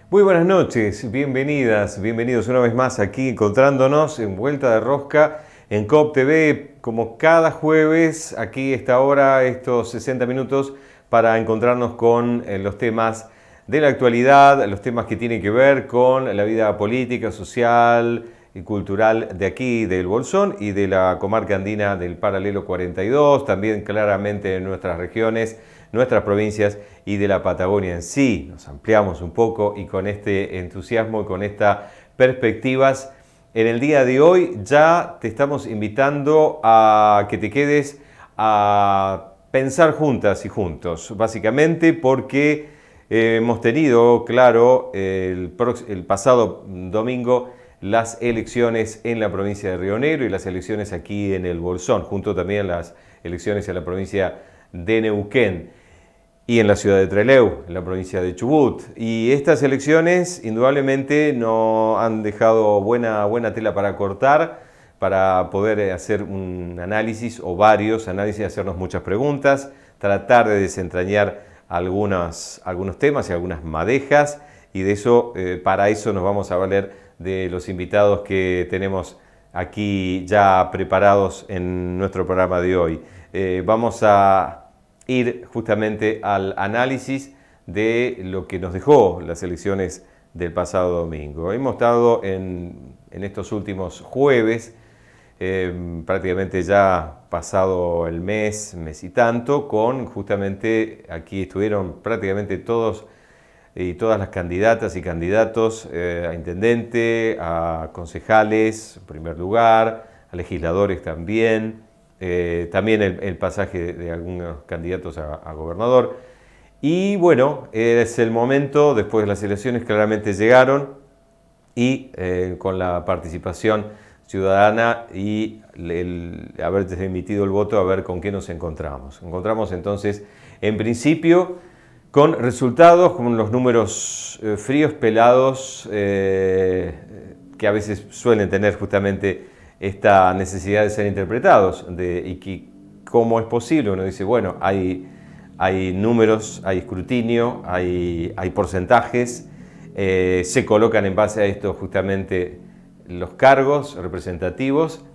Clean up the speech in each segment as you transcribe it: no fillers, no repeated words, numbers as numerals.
Muy buenas noches, bienvenidas, bienvenidos una vez más aquí encontrándonos en Vuelta de Rosca en COP TV, como cada jueves, aquí esta hora, estos 60 minutos para encontrarnos con los temas de la actualidad, los temas que tienen que ver con la vida política, social y cultural de aquí, del Bolsón y de la comarca andina del Paralelo 42, también claramente en nuestras regiones, nuestras provincias y de la Patagonia en sí. Nos ampliamos un poco y con este entusiasmo y con estas perspectivas, en el día de hoy ya te estamos invitando a que te quedes a pensar juntas y juntos, básicamente porque hemos tenido, claro, el pasado domingo las elecciones en la provincia de Río Negro y las elecciones aquí en el Bolsón, junto también a las elecciones en la provincia de Neuquén y en la ciudad de Trelew, en la provincia de Chubut. Y estas elecciones indudablemente nos han dejado buena tela para cortar, para poder hacer un análisis o varios análisis, hacernos muchas preguntas, tratar de desentrañar algunos temas y algunas madejas, y de eso, para eso nos vamos a valer de los invitados que tenemos aquí ya preparados en nuestro programa de hoy. Vamos a ir justamente al análisis de lo que nos dejó las elecciones del pasado domingo. Hemos estado en estos últimos jueves, prácticamente ya pasado el mes y tanto, con justamente aquí estuvieron prácticamente todos y todas las candidatas y candidatos a intendente, a concejales en primer lugar, a legisladores también. También el pasaje de algunos candidatos a gobernador. Y bueno, es el momento, después de las elecciones claramente llegaron, y con la participación ciudadana y el haber emitido el voto, a ver con qué nos encontramos. Encontramos entonces, en principio, con resultados, con los números fríos, pelados, que a veces suelen tener justamente esta necesidad de ser interpretados, y que cómo es posible. Uno dice, bueno, hay números, hay escrutinio, hay porcentajes, se colocan en base a esto justamente los cargos representativos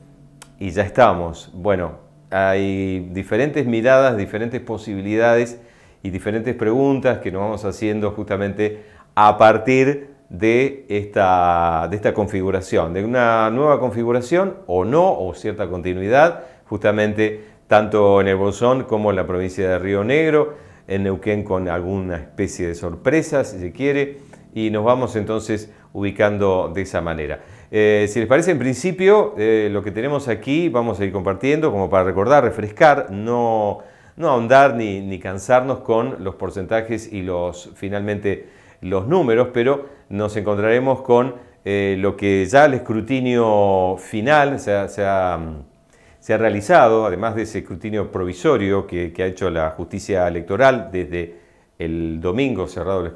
y ya estamos. Bueno, hay diferentes miradas, diferentes posibilidades y diferentes preguntas que nos vamos haciendo justamente a partir de esta configuración, de una nueva configuración o no, o cierta continuidad, justamente tanto en el Bolsón como en la provincia de Río Negro, en Neuquén con alguna especie de sorpresa, si se quiere, y nos vamos entonces ubicando de esa manera. Si les parece, en principio, lo que tenemos aquí vamos a ir compartiendo como para recordar, refrescar, no ahondar ni cansarnos con los porcentajes y finalmente los números, pero nos encontraremos con lo que ya el escrutinio final se ha realizado, además de ese escrutinio provisorio que ha hecho la justicia electoral desde el domingo cerrado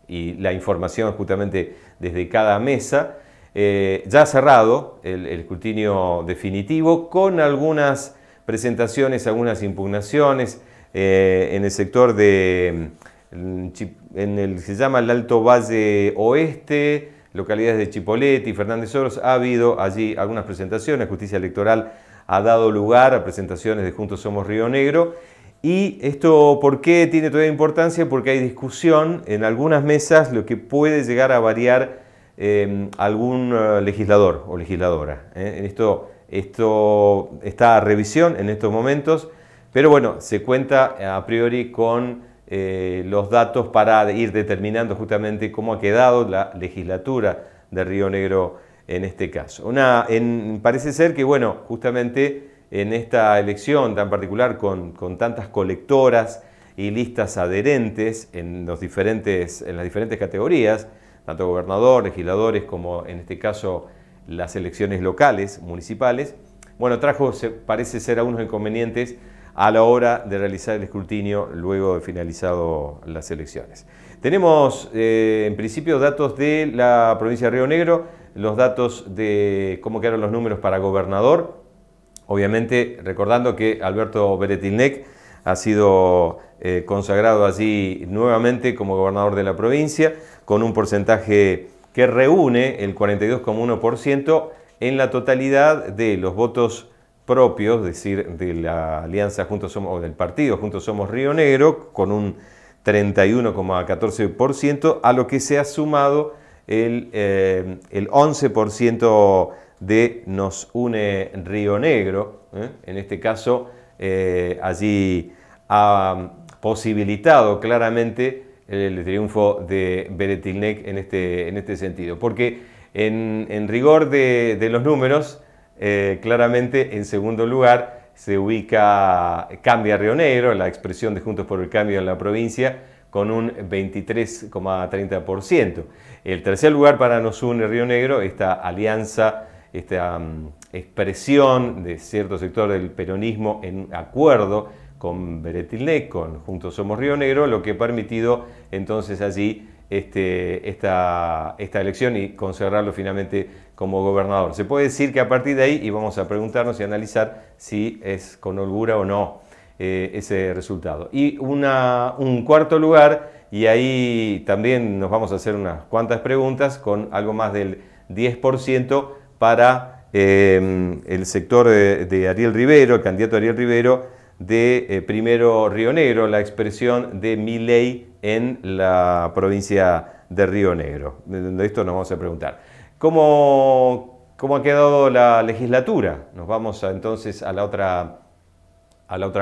y la información justamente desde cada mesa, ya cerrado el escrutinio definitivo con algunas presentaciones, algunas impugnaciones en el sector en el que se llama el Alto Valle Oeste, localidades de Chipoleti y Fernández Oros. Ha habido allí algunas presentaciones, Justicia Electoral ha dado lugar a presentaciones de Juntos Somos Río Negro. Y esto, ¿por qué tiene todavía importancia? Porque hay discusión en algunas mesas, lo que puede llegar a variar algún legislador o legisladora. Esto está a revisión en estos momentos, pero bueno, se cuenta a priori con los datos para ir determinando justamente cómo ha quedado la legislatura de Río Negro en este caso. Parece ser que, justamente en esta elección tan particular con tantas colectoras y listas adherentes en las diferentes categorías, tanto gobernador, legisladores, como en este caso las elecciones locales, municipales. Bueno, parece ser algunos inconvenientes a la hora de realizar el escrutinio luego de finalizado las elecciones. Tenemos en principio datos de la provincia de Río Negro, los datos de cómo quedaron los números para gobernador, obviamente recordando que Alberto Beretilnec ha sido consagrado allí nuevamente como gobernador de la provincia, con un porcentaje que reúne el 42,1% en la totalidad de los votos propios, es decir, de la alianza Juntos Somos, o del partido Juntos Somos Río Negro, con un 31,14%, a lo que se ha sumado el 11% de Nos Une Río Negro. En este caso, allí ha posibilitado claramente el triunfo de Beretilnec en este sentido, porque en rigor de los números, claramente en segundo lugar se ubica Cambia Río Negro, la expresión de Juntos por el Cambio en la provincia, con un 23,30%. El tercer lugar para Nos Une Río Negro, esta alianza, esta expresión de cierto sector del peronismo en acuerdo con Beretilnec, con Juntos Somos Río Negro, lo que ha permitido entonces allí esta elección y consagrarlo finalmente como gobernador. Se puede decir que a partir de ahí, y vamos a preguntarnos y analizar si es con holgura o no ese resultado. Y un cuarto lugar, y ahí también nos vamos a hacer unas cuantas preguntas, con algo más del 10% para el sector de Ariel Rivero, el candidato Ariel Rivero, de Primero Río Negro, la expresión de Milei en la provincia de Río Negro. De esto nos vamos a preguntar. ¿Cómo ha quedado la legislatura? Nos vamos entonces a la otra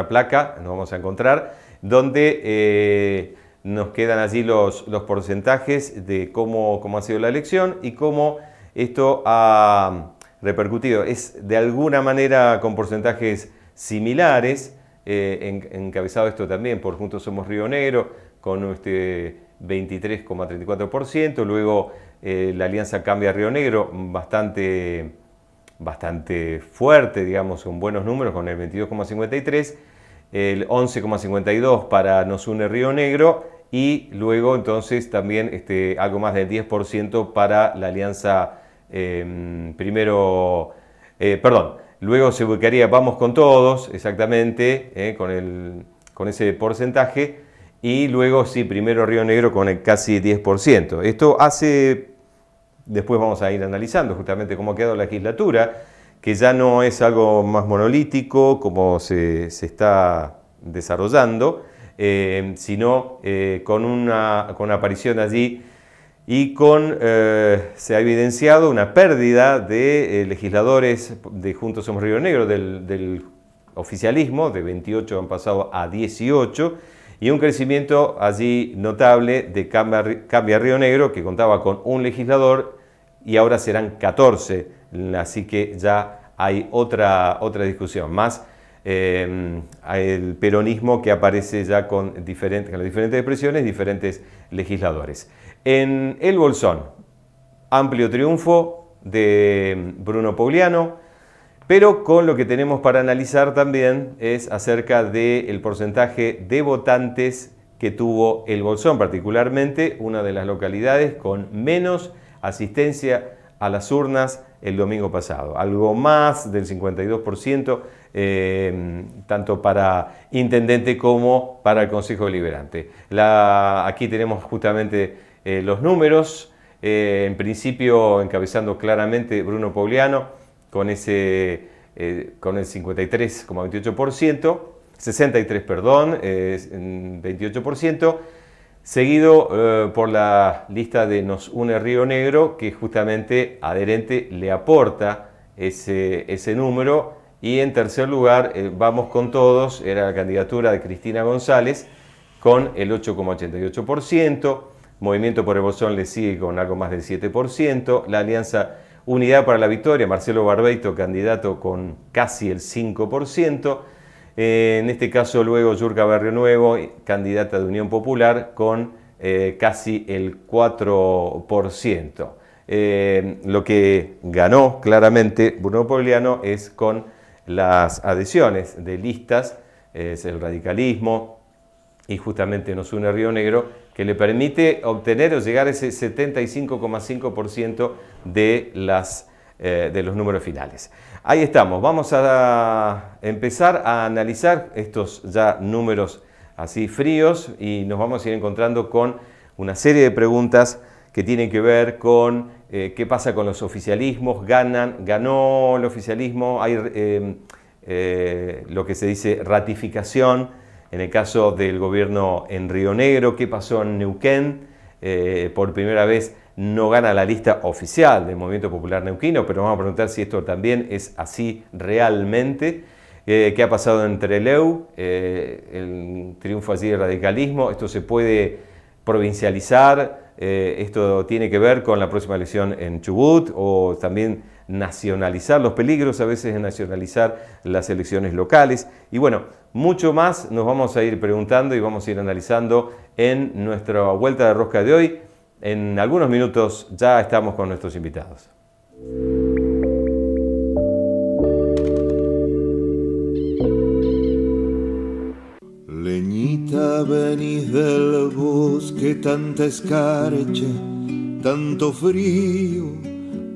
placa, nos vamos a encontrar, donde nos quedan allí los porcentajes de cómo ha sido la elección y cómo esto ha repercutido. Es de alguna manera con porcentajes similares, encabezado esto también por Juntos Somos Río Negro, con 23,34%, luego la alianza Cambia Río Negro, bastante fuerte, digamos, con buenos números, con el 22,53%, el 11,52% para Nos Une Río Negro, y luego entonces también algo más del 10% para la alianza luego se ubicaría Vamos con Todos, exactamente, con ese porcentaje, y luego sí, Primero Río Negro con el casi 10%. Esto después vamos a ir analizando justamente cómo ha quedado la legislatura, que ya no es algo más monolítico como se está desarrollando, sino con aparición allí y se ha evidenciado una pérdida de legisladores de Juntos Somos Río Negro, del oficialismo, de 28 han pasado a 18, y un crecimiento allí notable de Cambia Río Negro, que contaba con un legislador y ahora serán 14, así que ya hay otra discusión, más el peronismo que aparece ya con las diferentes expresiones, diferentes legisladores. En el Bolsón, amplio triunfo de Bruno Pauliano, pero con lo que tenemos para analizar también es acerca del porcentaje de votantes que tuvo el Bolsón, particularmente una de las localidades con menos asistencia a las urnas el domingo pasado, algo más del 52%, tanto para intendente como para el Consejo Deliberante. Aquí tenemos justamente los números, en principio encabezando claramente Bruno Pauliano con el 53,28%, 63, perdón, 28%, seguido por la lista de Nos Une Río Negro, que justamente adherente le aporta ese número, y en tercer lugar, Vamos con Todos, era la candidatura de Cristina González con el 8,88%, Movimiento por el Bolsón le sigue con algo más del 7%, la Alianza Unidad para la Victoria, Marcelo Barbeito, candidato con casi el 5%, En este caso luego Yurka Barrio Nuevo, candidata de Unión Popular, con casi el 4%. Lo que ganó claramente Bruno Pogliano es con las adhesiones de listas, es el radicalismo y justamente Nos Une Río Negro, que le permite obtener o llegar a ese 75,5% de los números finales. Ahí estamos, vamos a empezar a analizar estos ya números así fríos y nos vamos a ir encontrando con una serie de preguntas que tienen que ver con qué pasa con los oficialismos. Ganó el oficialismo, hay lo que se dice ratificación en el caso del gobierno en Río Negro. ¿Qué pasó en Neuquén? Por primera vez no gana la lista oficial del Movimiento Popular Neuquino, pero vamos a preguntar si esto también es así realmente. ¿Qué ha pasado en Trelew? El triunfo allí del radicalismo. ¿Esto se puede provincializar? ¿Esto tiene que ver con la próxima elección en Chubut? ¿O también nacionalizar? Los peligros a veces de nacionalizar las elecciones locales. Y bueno, mucho más nos vamos a ir preguntando y vamos a ir analizando en nuestra vuelta de rosca de hoy. En algunos minutos ya estamos con nuestros invitados. Leñita, venís del bosque, tanta escarcha, tanto frío,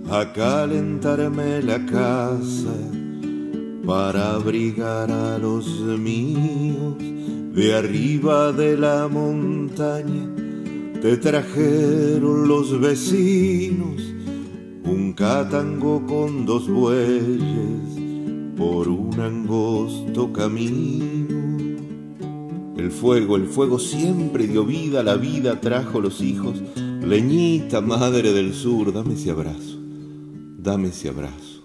a calentarme la casa para abrigar a los míos. De arriba de la montaña te trajeron los vecinos un catango con 2 bueyes por un angosto camino. El fuego siempre dio vida, la vida trajo los hijos. Leñita, madre del sur, dame ese abrazo, dame ese abrazo.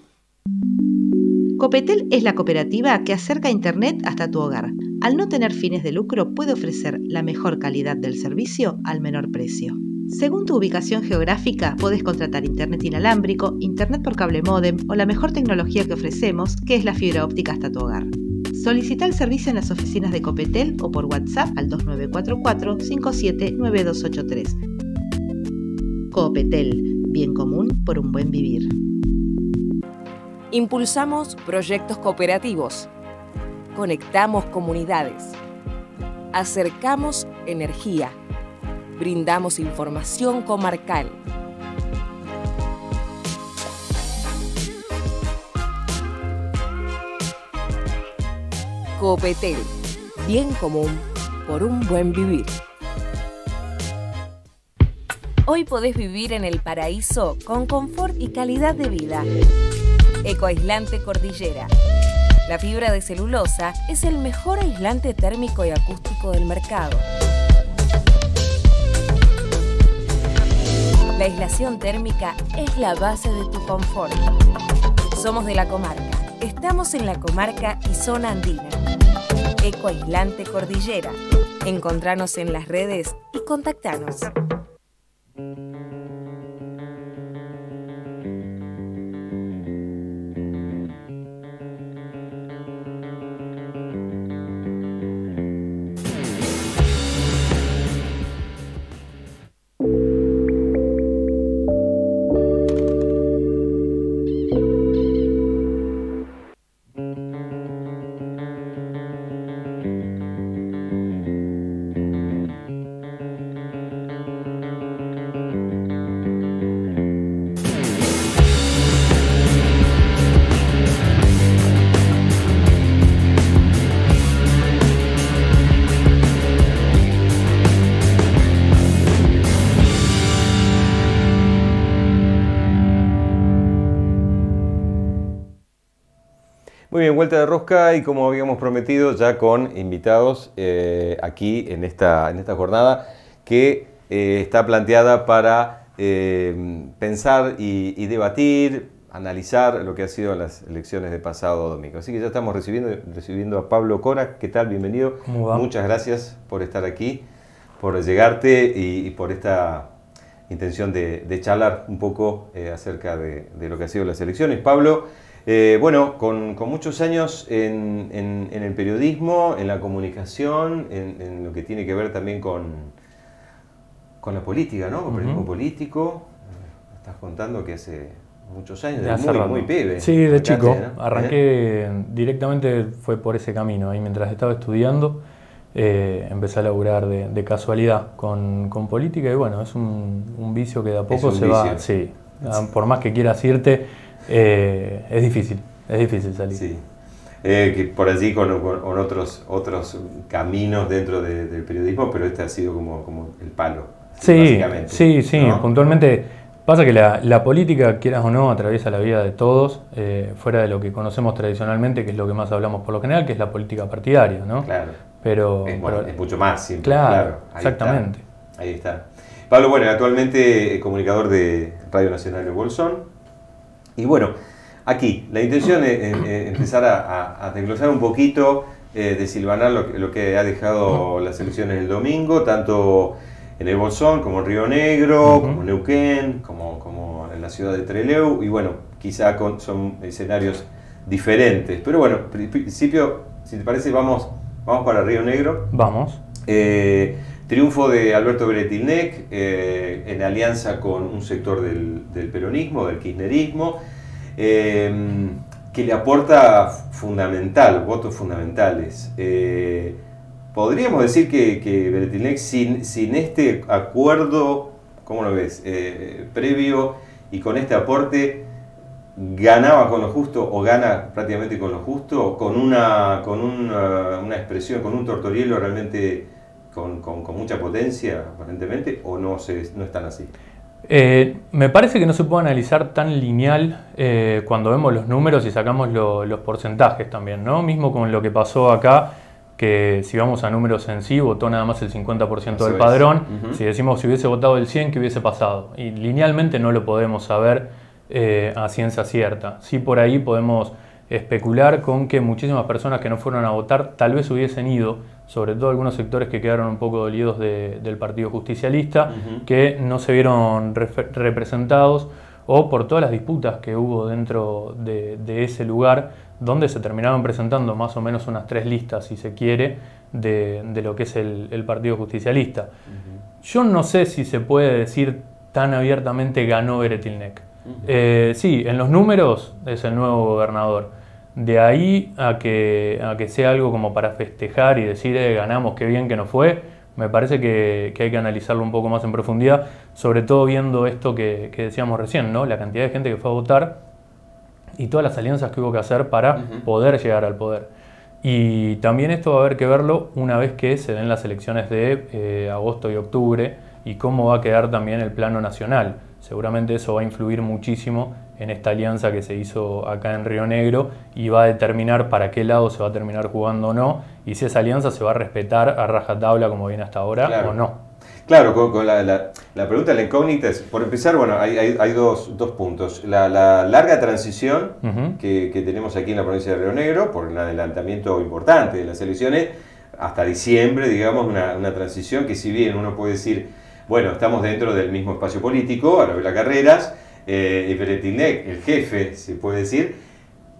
Copetel es la cooperativa que acerca Internet hasta tu hogar. Al no tener fines de lucro, puede ofrecer la mejor calidad del servicio al menor precio. Según tu ubicación geográfica, podés contratar Internet inalámbrico, Internet por cable módem o la mejor tecnología que ofrecemos, que es la fibra óptica hasta tu hogar. Solicita el servicio en las oficinas de Copetel o por WhatsApp al 2944-579283. Copetel, bien común por un buen vivir. Impulsamos proyectos cooperativos. Conectamos comunidades. Acercamos energía. Brindamos información comarcal. Copetel, bien común por un buen vivir. Hoy podés vivir en el paraíso con confort y calidad de vida. Ecoaislante Cordillera. La fibra de celulosa es el mejor aislante térmico y acústico del mercado. La aislación térmica es la base de tu confort. Somos de la comarca. Estamos en la comarca y zona andina. Ecoaislante Cordillera. Encontranos en las redes y contactanos. Muy bien, vuelta de rosca y como habíamos prometido ya con invitados aquí en esta jornada que está planteada para pensar y debatir, analizar lo que ha sido las elecciones de pasado domingo. Así que ya estamos recibiendo a Pablo Cora. ¿Qué tal? Bienvenido. ¿Cómo va? Muchas gracias por estar aquí, por llegarte y por esta intención de charlar un poco acerca de lo que han sido las elecciones. Pablo Bueno, con muchos años en el periodismo, en la comunicación, en lo que tiene que ver también con la política, ¿no? Con el periodismo político. Estás contando que hace muchos años, muy pibe. Sí, de chico. ¿No? Arranqué directamente, fue por ese camino. Ahí mientras estaba estudiando, empecé a laburar de casualidad con política y bueno, es un vicio que de a poco se va. Sí, por más que quieras irte, es difícil salir. Sí. Que por allí con otros caminos dentro del periodismo, pero este ha sido como el palo. Sí, ¿no? Puntualmente pasa que la política, quieras o no, atraviesa la vida de todos, fuera de lo que conocemos tradicionalmente, que es lo que más hablamos por lo general, que es la política partidaria, ¿no? Claro. Pero es mucho más simple. Claro, exactamente. Ahí está. Pablo, bueno, actualmente comunicador de Radio Nacional de Bolsón. Y bueno, aquí la intención es empezar a desglosar un poquito, desilvanar lo que ha dejado las elecciones del domingo, tanto en el Bolsón como en Río Negro, como en Neuquén, como en la ciudad de Trelew. Y bueno, quizá son escenarios diferentes. Pero bueno, en principio, si te parece, vamos para Río Negro. Vamos. Triunfo de Alberto Beretilnec en alianza con un sector del peronismo, del kirchnerismo, que le aporta votos fundamentales. Podríamos decir que Beretilnec sin este acuerdo, ¿cómo lo ves? Previo y con este aporte, ganaba con lo justo o gana prácticamente con lo justo, con una expresión, con un Tortorielo realmente con mucha potencia, aparentemente, o no es tan así. Me parece que no se puede analizar tan lineal cuando vemos los números y sacamos los porcentajes también, ¿no? Mismo con lo que pasó acá, que si vamos a números en sí, votó nada más el 50% del padrón. Si decimos si hubiese votado el 100%, ¿qué hubiese pasado? Y linealmente no lo podemos saber a ciencia cierta. Sí, por ahí podemos especular con que muchísimas personas que no fueron a votar tal vez hubiesen ido, sobre todo algunos sectores que quedaron un poco dolidos del Partido Justicialista, que no se vieron representados, o por todas las disputas que hubo dentro de ese lugar, donde se terminaban presentando más o menos unas 3 listas, si se quiere, de lo que es el Partido Justicialista. Yo no sé si se puede decir tan abiertamente ganó Beretilnec. Sí, en los números es el nuevo gobernador. De ahí a que sea algo como para festejar y decir ganamos, qué bien que nos fue, me parece que hay que analizarlo un poco más en profundidad, sobre todo viendo esto que decíamos recién, ¿no? La cantidad de gente que fue a votar y todas las alianzas que hubo que hacer para poder llegar al poder. Y también esto va a haber que verlo una vez que se den las elecciones de agosto y octubre y cómo va a quedar también el plano nacional. Seguramente eso va a influir muchísimo en esta alianza que se hizo acá en Río Negro y va a determinar para qué lado se va a terminar jugando o no, y si esa alianza se va a respetar a rajatabla como viene hasta ahora o no. Claro, con la pregunta, la incógnita es, por empezar, bueno, hay dos puntos. La larga transición que tenemos aquí en la provincia de Río Negro, por el adelantamiento importante de las elecciones, hasta diciembre, digamos, una transición que si bien uno puede decir, bueno, estamos dentro del mismo espacio político, Arabela Carreras, y Beretilnec, el jefe, se puede decir,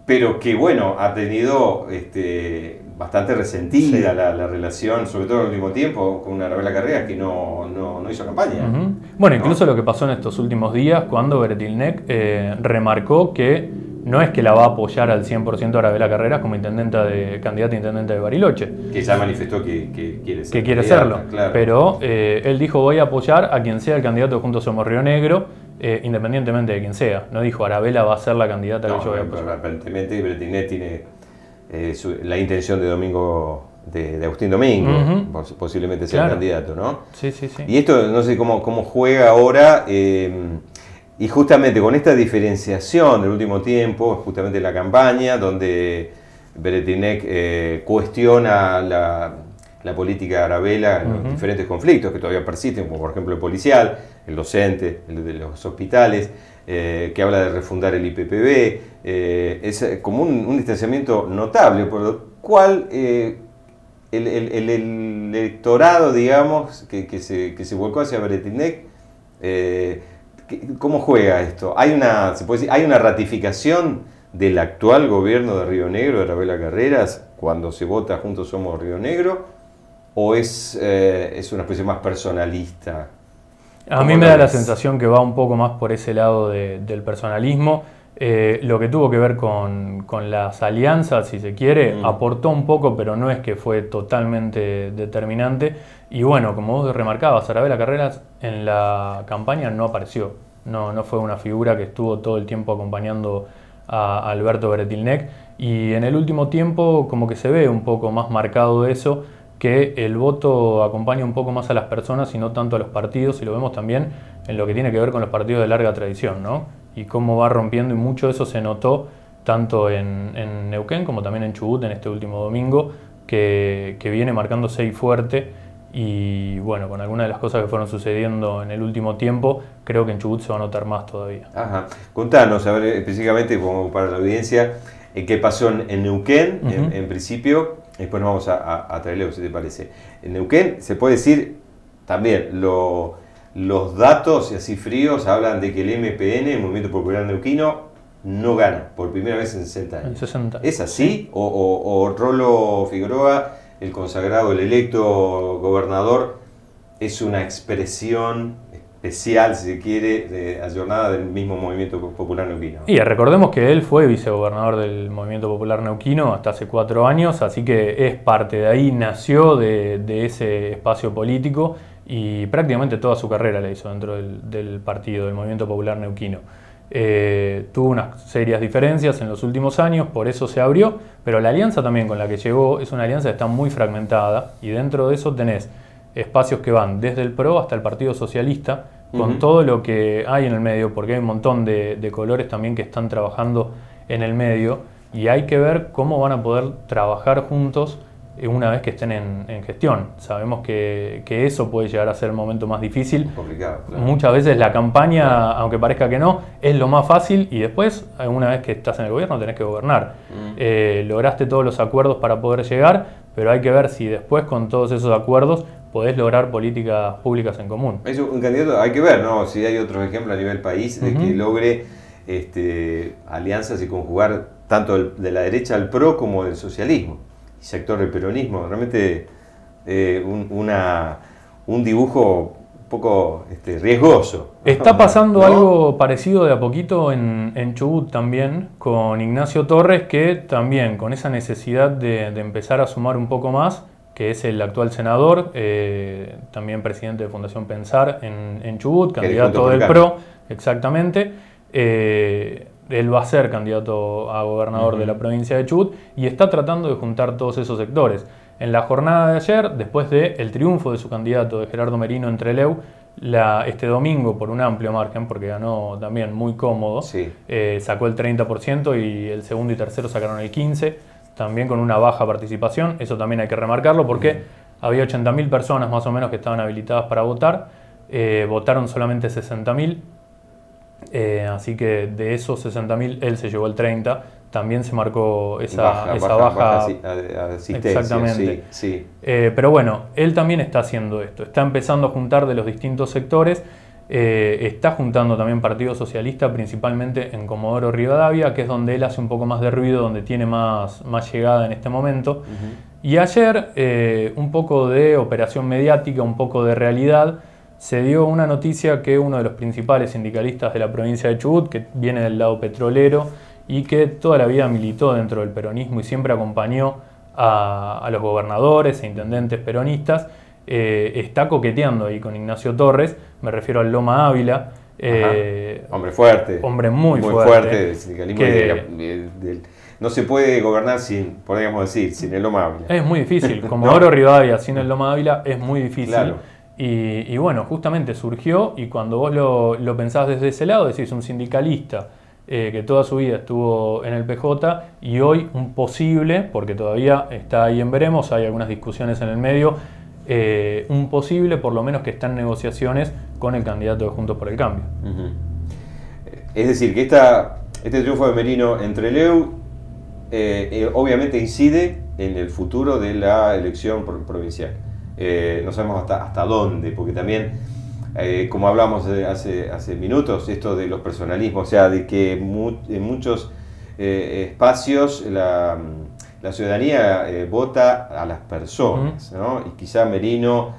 pero que, bueno, ha tenido bastante resentida la relación, sobre todo en el último tiempo, con una Arabela Carreras que no hizo campaña. Bueno, incluso lo que pasó en estos últimos días, cuando Beretilnec remarcó que no es que la va a apoyar al 100% a Arabela Carreras como candidata a intendente de Bariloche. Que ya manifestó que quiere ser. Que quiere serlo, claro. Pero él dijo voy a apoyar a quien sea el candidato de Juntos Somos Río Negro, independientemente de quien sea. No dijo Arabela va a ser la candidata que yo voy a apoyar. Aparentemente Beretilnec tiene la intención de Agustín Domingo, posiblemente sea el candidato, ¿no? Sí. Y esto no sé cómo juega ahora. Y justamente con esta diferenciación del último tiempo, justamente la campaña, donde Beretilnec cuestiona la política de Arabela en los diferentes conflictos que todavía persisten, como por ejemplo el policial, el docente, el de los hospitales, que habla de refundar el IPPB, es como un distanciamiento notable, por lo cual el electorado, digamos, que se volcó hacia Beretilnec, ¿cómo juega esto? ¿Hay una ratificación del actual gobierno de Río Negro, de Rafaela Carreras, cuando se vota Juntos Somos Río Negro, o es una especie más personalista? A mí me da la sensación que va un poco más por ese lado del personalismo. Lo que tuvo que ver con las alianzas, si se quiere, aportó un poco, pero no es que fue totalmente determinante. Y bueno, como vos remarcabas, Arabella Carreras en la campaña no apareció. No fue una figura que estuvo todo el tiempo acompañando a Alberto Bretilnec. Y en el último tiempo como que se ve un poco más marcado eso, que el voto acompaña un poco más a las personas y no tanto a los partidos, y lo vemos también en lo que tiene que ver con los partidos de larga tradición, ¿no? Y cómo va rompiendo, y mucho de eso se notó tanto en Neuquén como también en Chubut en este último domingo, que viene marcándose ahí fuerte. Y bueno, con algunas de las cosas que fueron sucediendo en el último tiempo, creo que en Chubut se va a notar más todavía. Ajá. Contanos, a ver, específicamente como para la audiencia, qué pasó en Neuquén, en principio. Después nos vamos a Trelew, si te parece. En Neuquén se puede decir también, los datos así fríos hablan de que el MPN, el Movimiento Popular Neuquino, no gana por primera vez en 60 años. En 60. ¿Es así? ¿O Rolo Figueroa, el consagrado, el electo gobernador, es una expresión especial, si se quiere, ayornada del mismo Movimiento Popular Neuquino? Y recordemos que él fue vicegobernador del Movimiento Popular Neuquino hasta hace 4 años, así que es parte de ahí, nació de ese espacio político y prácticamente toda su carrera la hizo dentro del partido, del Movimiento Popular Neuquino. Tuvo unas serias diferencias en los últimos años, por eso se abrió, pero la alianza también con la que llegó es una alianza que está muy fragmentada, y dentro de eso tenés espacios que van desde el PRO hasta el Partido Socialista, con todo lo que hay en el medio, porque hay un montón de colores también que están trabajando en el medio, y hay que ver cómo van a poder trabajar juntos una vez que estén en gestión. Sabemos que eso puede llegar a ser el momento más difícil. Complicado, claro. Muchas veces la campaña, aunque parezca que no, es lo más fácil, y después, una vez que estás en el gobierno, tenés que gobernar. Lograste todos los acuerdos para poder llegar, pero hay que ver si después con todos esos acuerdos podés lograr políticas públicas en común. Es un candidato, hay que ver, ¿no? Si hay otros ejemplos a nivel país de que logre alianzas y conjugar tanto de la derecha al PRO como del socialismo y sector del peronismo. Realmente un dibujo un poco riesgoso. Está pasando, ¿no?, algo parecido de a poquito en Chubut también, con Ignacio Torres, que también con esa necesidad de empezar a sumar un poco más, que es el actual senador, también presidente de Fundación Pensar en Chubut, candidato del PRO, exactamente. Él va a ser candidato a gobernador de la provincia de Chubut y está tratando de juntar todos esos sectores. En la jornada de ayer, después del triunfo de su candidato, de Gerardo Merino en Trelew, este domingo por un amplio margen, porque ganó también muy cómodo, sacó el 30% y el segundo y tercero sacaron el 15%, también con una baja participación. Eso también hay que remarcarlo porque había 80.000 personas más o menos que estaban habilitadas para votar, votaron solamente 60.000. Así que de esos 60.000 él se llevó el 30%, también se marcó esa baja asistencia. Exactamente. Pero bueno, él también está haciendo esto, está empezando a juntar de los distintos sectores, está juntando también Partido Socialista, principalmente en Comodoro Rivadavia, que es donde él hace un poco más de ruido, donde tiene más llegada en este momento. Y ayer, un poco de operación mediática, un poco de realidad, se dio una noticia que uno de los principales sindicalistas de la provincia de Chubut, que viene del lado petrolero y que toda la vida militó dentro del peronismo y siempre acompañó a los gobernadores e intendentes peronistas, está coqueteando ahí con Ignacio Torres. Me refiero al Loma Ávila. Hombre fuerte. Hombre muy fuerte. Del sindicalismo. No se puede gobernar podríamos decir, sin el Loma Ávila. Es muy difícil. Comodoro Rivadavia sin el Loma Ávila es muy difícil. Claro. Y bueno, justamente surgió, y cuando vos lo pensás desde ese lado, decís un sindicalista que toda su vida estuvo en el PJ y hoy un posible, porque todavía está ahí en veremos, hay algunas discusiones en el medio, un posible, por lo menos que está en negociaciones con el candidato de Juntos por el Cambio. Es decir, que este triunfo de Merino en Trelew obviamente incide en el futuro de la elección provincial. No sabemos hasta dónde, porque también, como hablamos hace minutos, esto de los personalismos, o sea, de que en muchos espacios la ciudadanía vota a las personas, ¿no? Y quizá Merino,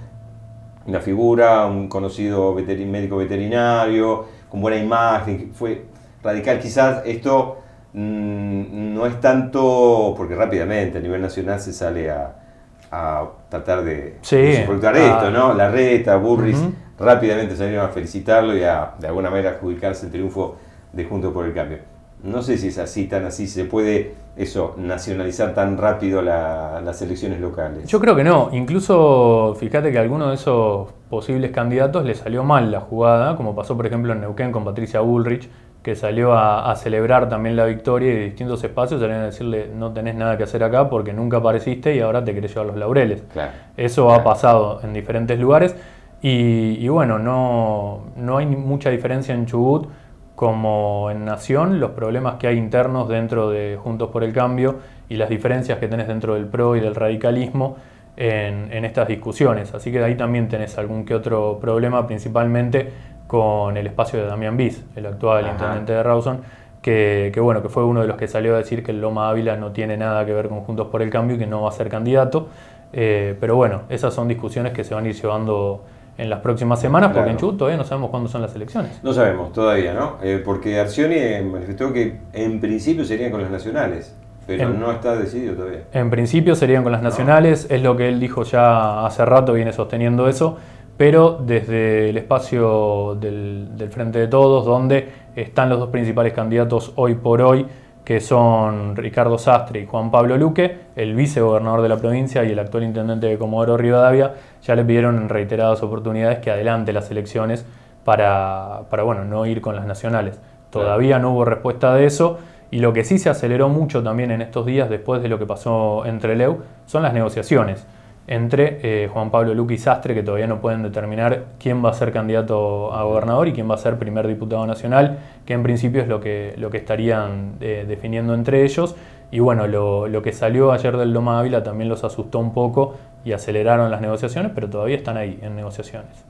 una figura, un conocido médico veterinario, con buena imagen, fue radical. Quizás esto no es tanto, porque rápidamente a nivel nacional se sale a tratar de soportar esto, ¿no? Larreta, Burris, rápidamente salieron a felicitarlo y a de alguna manera adjudicarse el triunfo de Juntos por el Cambio. No sé si es así, tan así, se puede nacionalizar tan rápido las elecciones locales. Yo creo que no. Incluso, fíjate que a alguno de esos posibles candidatos le salió mal la jugada, como pasó por ejemplo en Neuquén con Patricia Bullrich, que salió a celebrar también la victoria y de distintos espacios salieron a decirle no tenés nada que hacer acá porque nunca apareciste y ahora te querés llevar los laureles. Claro, Eso ha pasado en diferentes lugares y bueno, no hay mucha diferencia en Chubut como en Nación, los problemas que hay internos dentro de Juntos por el Cambio y las diferencias que tenés dentro del PRO y del radicalismo en estas discusiones. Así que ahí también tenés algún que otro problema, principalmente con el espacio de Damián Bis, el actual intendente de Rawson, que fue uno de los que salió a decir que el Loma Ávila no tiene nada que ver con Juntos por el Cambio y que no va a ser candidato. Pero bueno, esas son discusiones que se van a ir llevando en las próximas semanas, porque en Chubut todavía no sabemos cuándo son las elecciones. No sabemos todavía, ¿no? Porque Arcioni manifestó que en principio serían con las nacionales, pero no está decidido todavía. En principio serían con las nacionales, es lo que él dijo ya hace rato, viene sosteniendo eso, pero desde el espacio del Frente de Todos, donde están los dos principales candidatos hoy por hoy, que son Ricardo Sastre y Juan Pablo Luque, el vicegobernador de la provincia y el actual intendente de Comodoro Rivadavia, ya le pidieron en reiteradas oportunidades que adelante las elecciones para no ir con las nacionales. Todavía no hubo respuesta de eso, y lo que sí se aceleró mucho también en estos días, después de lo que pasó en Trelew, son las negociaciones entre Juan Pablo Luque y Sastre, que todavía no pueden determinar quién va a ser candidato a gobernador y quién va a ser primer diputado nacional, que en principio es lo que estarían definiendo entre ellos. Y bueno, lo que salió ayer del Loma Ávila también los asustó un poco y aceleraron las negociaciones, pero todavía están ahí en negociaciones.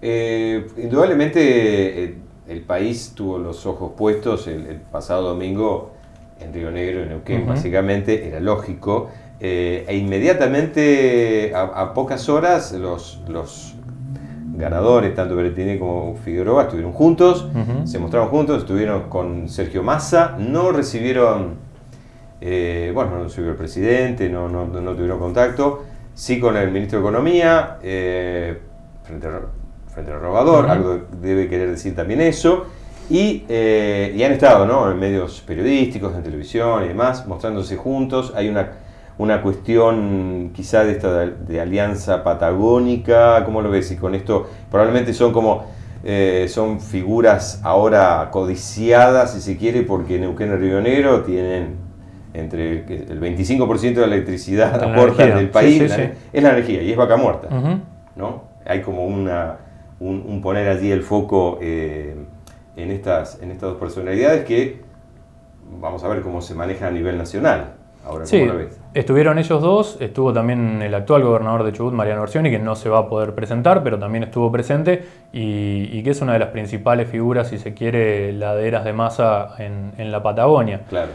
Indudablemente el país tuvo los ojos puestos el pasado domingo en Río Negro, en Neuquén, básicamente, era lógico. E inmediatamente, a pocas horas, los ganadores, tanto Berrettini como Figueroa, estuvieron juntos, se mostraron juntos, estuvieron con Sergio Massa, no recibieron, no recibió el presidente, no tuvieron contacto, sí con el ministro de Economía, frente al rogador, algo debe querer decir también eso, y han estado, ¿no?, en medios periodísticos, en televisión y demás, mostrándose juntos. Hay una cuestión quizá de alianza patagónica, ¿cómo lo ves? Y con esto probablemente son son figuras ahora codiciadas, si se quiere, porque Neuquén y Río Negro tienen entre el 25% de la electricidad aportan del país, es la energía y es vaca muerta, ¿no? Hay como un poner allí el foco en estas dos personalidades que vamos a ver cómo se maneja a nivel nacional. Ahora, ¿cómo lo ves? Estuvieron ellos dos, estuvo también el actual gobernador de Chubut, Mariano Arcioni, que no se va a poder presentar, pero también estuvo presente y que es una de las principales figuras, si se quiere, laderas de Massa en la Patagonia. Claro.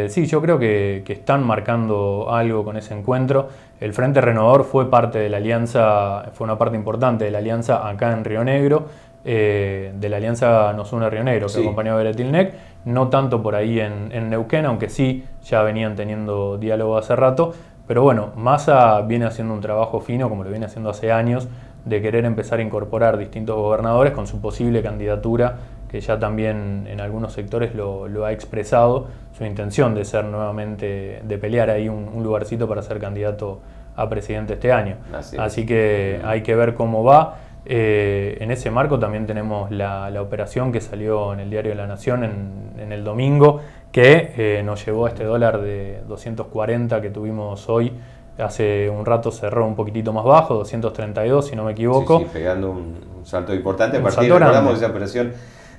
Sí, yo creo que están marcando algo con ese encuentro. El Frente Renovador fue parte de la alianza, fue una parte importante de la alianza acá en Río Negro, de la alianza Nos Une Río Negro, que acompañó a Beretilnec, no tanto por ahí en Neuquén, aunque sí ya venían teniendo diálogo hace rato, pero bueno, Massa viene haciendo un trabajo fino, como lo viene haciendo hace años, de querer empezar a incorporar distintos gobernadores con su posible candidatura, que ya también en algunos sectores lo ha expresado, su intención de ser nuevamente, de pelear ahí un lugarcito para ser candidato a presidente este año. Así que hay que ver cómo va. En ese marco también tenemos la operación que salió en el Diario de la Nación en el domingo, que nos llevó a este dólar de 240 que tuvimos hoy. Hace un rato cerró un poquitito más bajo, 232 si no me equivoco. Sí, pegando un salto importante. A partir de esa operación,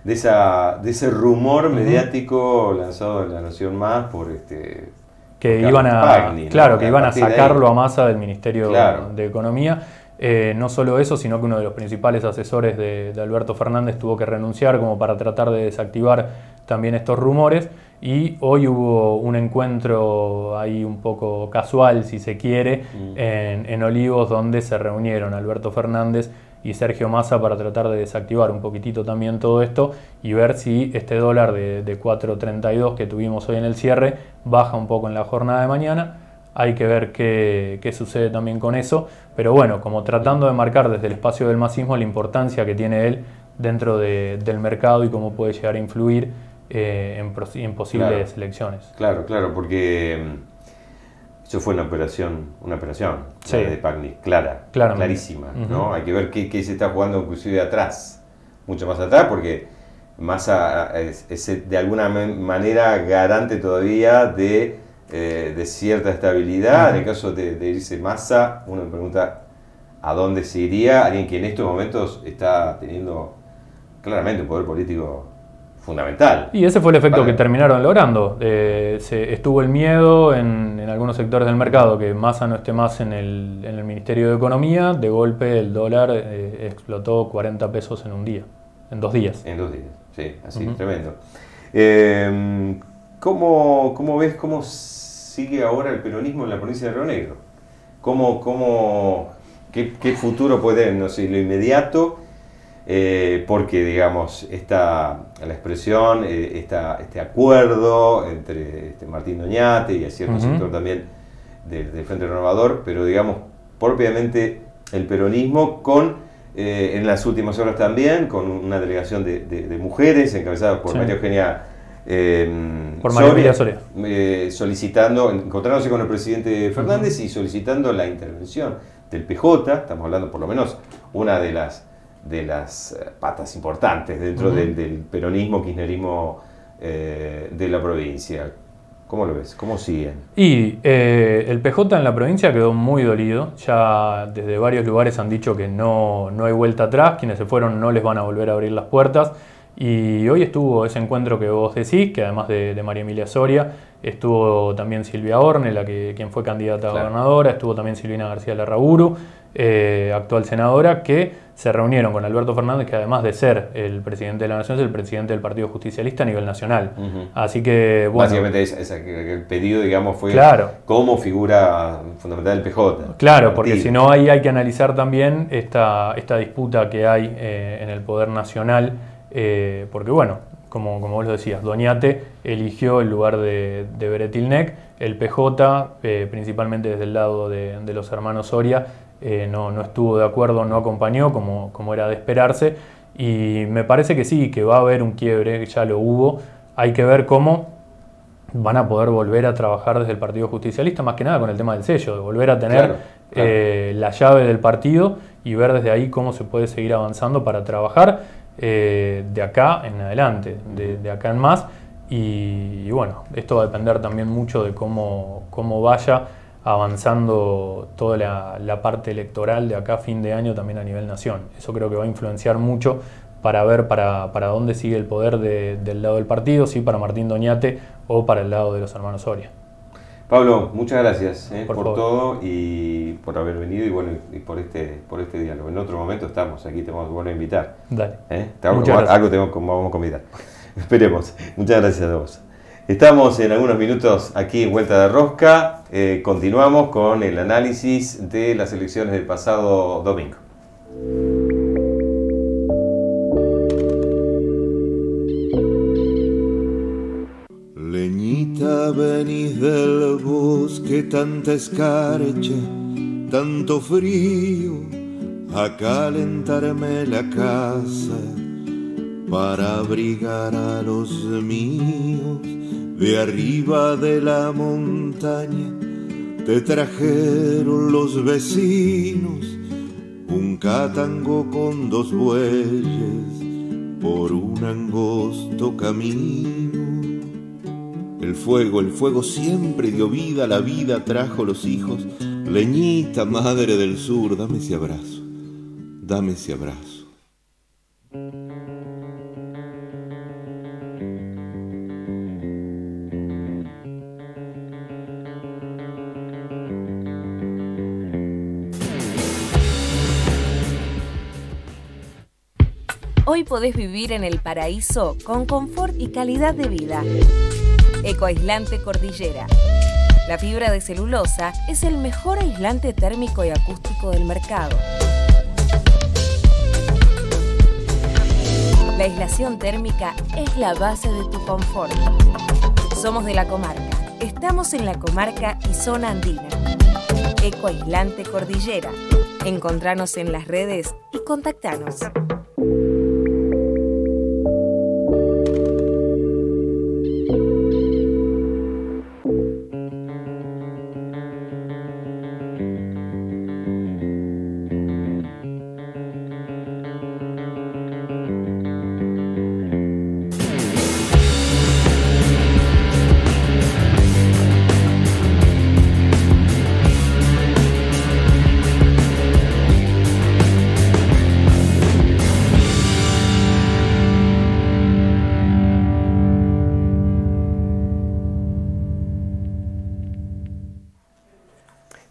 de ese rumor mediático lanzado en La Nación Más por que iban a sacarlo a Massa del Ministerio de Economía. No solo eso, sino que uno de los principales asesores de Alberto Fernández tuvo que renunciar como para tratar de desactivar también estos rumores. Y hoy hubo un encuentro ahí un poco casual, si se quiere, en Olivos, donde se reunieron Alberto Fernández y Sergio Massa para tratar de desactivar un poquitito también todo esto y ver si este dólar de 4.32 que tuvimos hoy en el cierre baja un poco en la jornada de mañana. Hay que ver qué sucede también con eso, pero bueno, como tratando de marcar desde el espacio del masismo la importancia que tiene él dentro del mercado y cómo puede llegar a influir en posibles elecciones. Claro, porque eso fue una operación sí, de Pagni, clarísima, ¿no? Hay que ver qué se está jugando inclusive atrás, mucho más atrás, porque Massa es de alguna manera garante todavía de cierta estabilidad. En el caso de irse Massa, uno me pregunta a dónde se iría alguien que en estos momentos está teniendo claramente un poder político fundamental. Y ese fue el efecto que terminaron logrando. Estuvo el miedo en algunos sectores del mercado que Massa no esté más en el Ministerio de Economía. De golpe el dólar explotó 40 pesos en un día, en 2 días. En 2 días, sí, así, tremendo. ¿Cómo ves cómo sigue ahora el peronismo en la provincia de Río Negro? ¿Qué futuro puede tener? No sé, lo inmediato. Porque, digamos, la expresión, este acuerdo entre Martín Doñate y a cierto sector también del Frente Renovador, pero, digamos, propiamente el peronismo en las últimas horas también, con una delegación de mujeres encabezada por María Eugenia Soria, solicitando, encontrándose con el presidente Fernández y solicitando la intervención del PJ. Estamos hablando por lo menos una de las patas importantes dentro del peronismo, kirchnerismo de la provincia. ¿Cómo lo ves? ¿Cómo siguen? Y el PJ en la provincia quedó muy dolido. Ya desde varios lugares han dicho que no hay vuelta atrás. Quienes se fueron no les van a volver a abrir las puertas. Y hoy estuvo ese encuentro que vos decís, que además de María Emilia Soria, estuvo también Silvia Orne, quien fue candidata a gobernadora, estuvo también Silvina García Larraburu, actual senadora, que se reunieron con Alberto Fernández, que además de ser el presidente de la Nación, es el presidente del Partido Justicialista a nivel nacional. Así que, bueno... Básicamente el pedido, digamos, fue como figura fundamental del PJ. Claro, porque si no hay que analizar también esta disputa que hay en el poder nacional, porque, bueno, como vos lo decías, Doñate eligió el lugar de Beretilnec, el PJ, principalmente desde el lado de los hermanos Soria, no estuvo de acuerdo, no acompañó como era de esperarse, y me parece que sí, que va a haber un quiebre, que ya lo hubo. Hay que ver cómo van a poder volver a trabajar desde el Partido Justicialista, más que nada con el tema del sello, de volver a tener la llave del partido y ver desde ahí cómo se puede seguir avanzando para trabajar de acá en adelante, de acá en más. Y bueno, esto va a depender también mucho de cómo vaya avanzando toda la parte electoral de acá a fin de año también a nivel nación. Eso creo que va a influenciar mucho para ver para dónde sigue el poder del lado del partido, si para Martín Doñate o para el lado de los hermanos Soria. Pablo, muchas gracias por todo y por haber venido y por este diálogo. En otro momento estamos aquí, te vamos a volver a invitar. Dale. Algo vamos a convidar. Esperemos. Muchas gracias a vos. Estamos en algunos minutos aquí en Vuelta de Rosca. Continuamos con el análisis de las elecciones del pasado domingo. Leñita, venís del bosque, tanta escarcha, tanto frío, a calentarme la casa para abrigar a los míos. De arriba de la montaña te trajeron los vecinos un catango con 2 bueyes por un angosto camino. El fuego siempre dio vida, la vida trajo los hijos. Leñita, madre del sur, dame ese abrazo, dame ese abrazo. Hoy podés vivir en el paraíso con confort y calidad de vida. Ecoaislante Cordillera. La fibra de celulosa es el mejor aislante térmico y acústico del mercado. La aislación térmica es la base de tu confort. Somos de la comarca. Estamos en la comarca y zona andina. Ecoaislante Cordillera. Encontranos en las redes y contactanos.